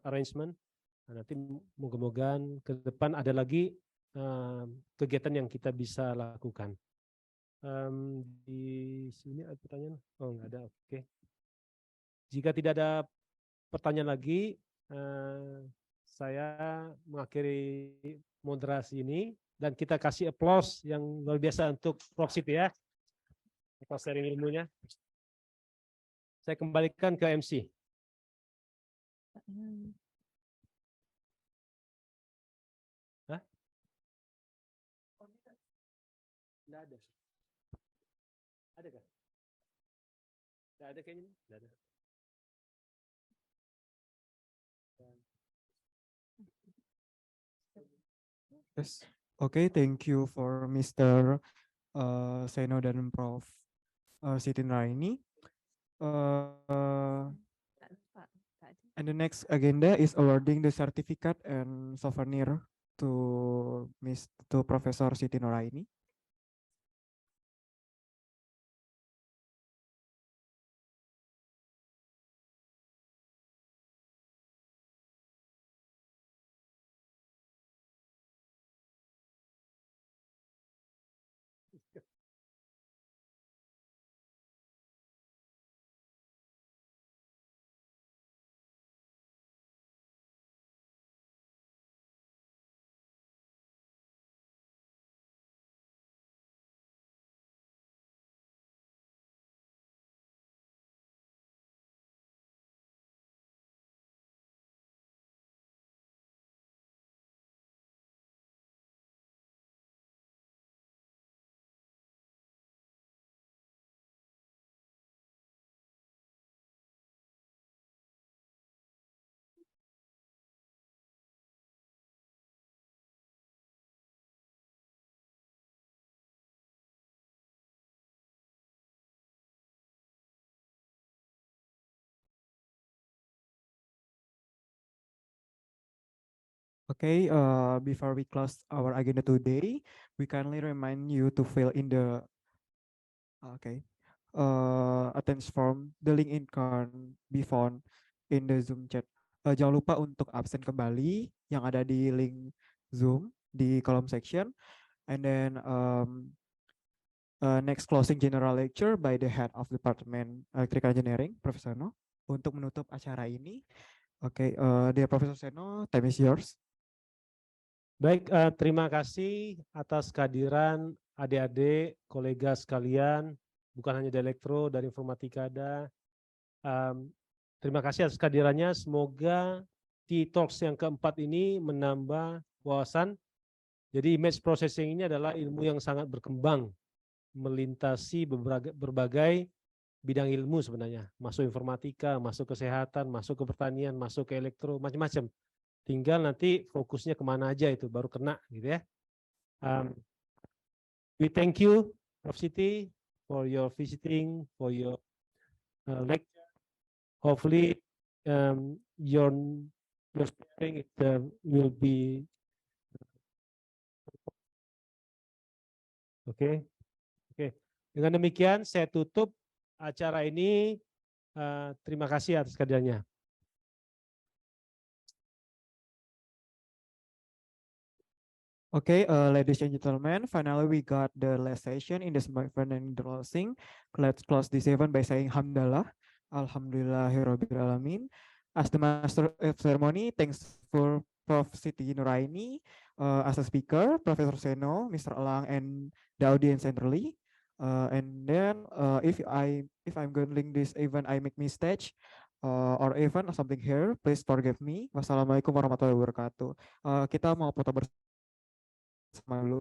arrangement. Nah, nanti moga-moga ke depan ada lagi kegiatan yang kita bisa lakukan. Di sini ada pertanyaan? Oh, nggak ada. Oke. Jika tidak ada pertanyaan lagi, saya mengakhiri moderasi ini dan kita kasih applause yang luar biasa untuk Prof Siti ya atas sharing ilmunya. Saya kembalikan ke MC. Hah? Nggak ada. Ada kan? Nggak ada kayaknya. Nggak ada. Yes. Okay, thank you for Mr. Seno dan Prof. Siti Noraini. And the next agenda is awarding the certificate and souvenir to Professor Siti Noraini. Okay, before we close our agenda today, we kindly remind you to fill in the attendance form. The link in can be found in the Zoom chat. Jangan lupa untuk absen kembali yang ada di link Zoom di kolom section. And then next closing general lecture by the head of Department Electrical Engineering, Profesor Seno, untuk menutup acara ini. Oke, dear Profesor Seno, time is yours. Baik, terima kasih atas kehadiran adik-adik, kolega sekalian, bukan hanya dari elektro, dari informatika ada. Terima kasih atas kehadirannya. Semoga TE Talks yang keempat ini menambah wawasan. Jadi image processing ini adalah ilmu yang sangat berkembang, melintasi berbagai bidang ilmu sebenarnya. Masuk informatika, masuk kesehatan, masuk ke pertanian, masuk ke elektro, macam-macam. Tinggal nanti fokusnya kemana aja itu baru kena gitu ya. We thank you Prof Siti for your visiting, for your lecture. Hopefully your sharing will be oke. Dengan demikian saya tutup acara ini. Terima kasih atas kehadirannya. Okay, ladies and gentlemen, finally we got the last session in this event and closing. Let's close this event by saying Hamdallah, Alhamdulillahirabbil alamin. As the master of ceremony, thanks for Prof Siti Noraini as a speaker, Professor Seno, Mr. Elang, and the audience generally. And then if I'm going to link this event, I make mistake or even something here, please forgive me. Wassalamualaikum warahmatullahi wabarakatuh. Kita mau foto bersama dulu.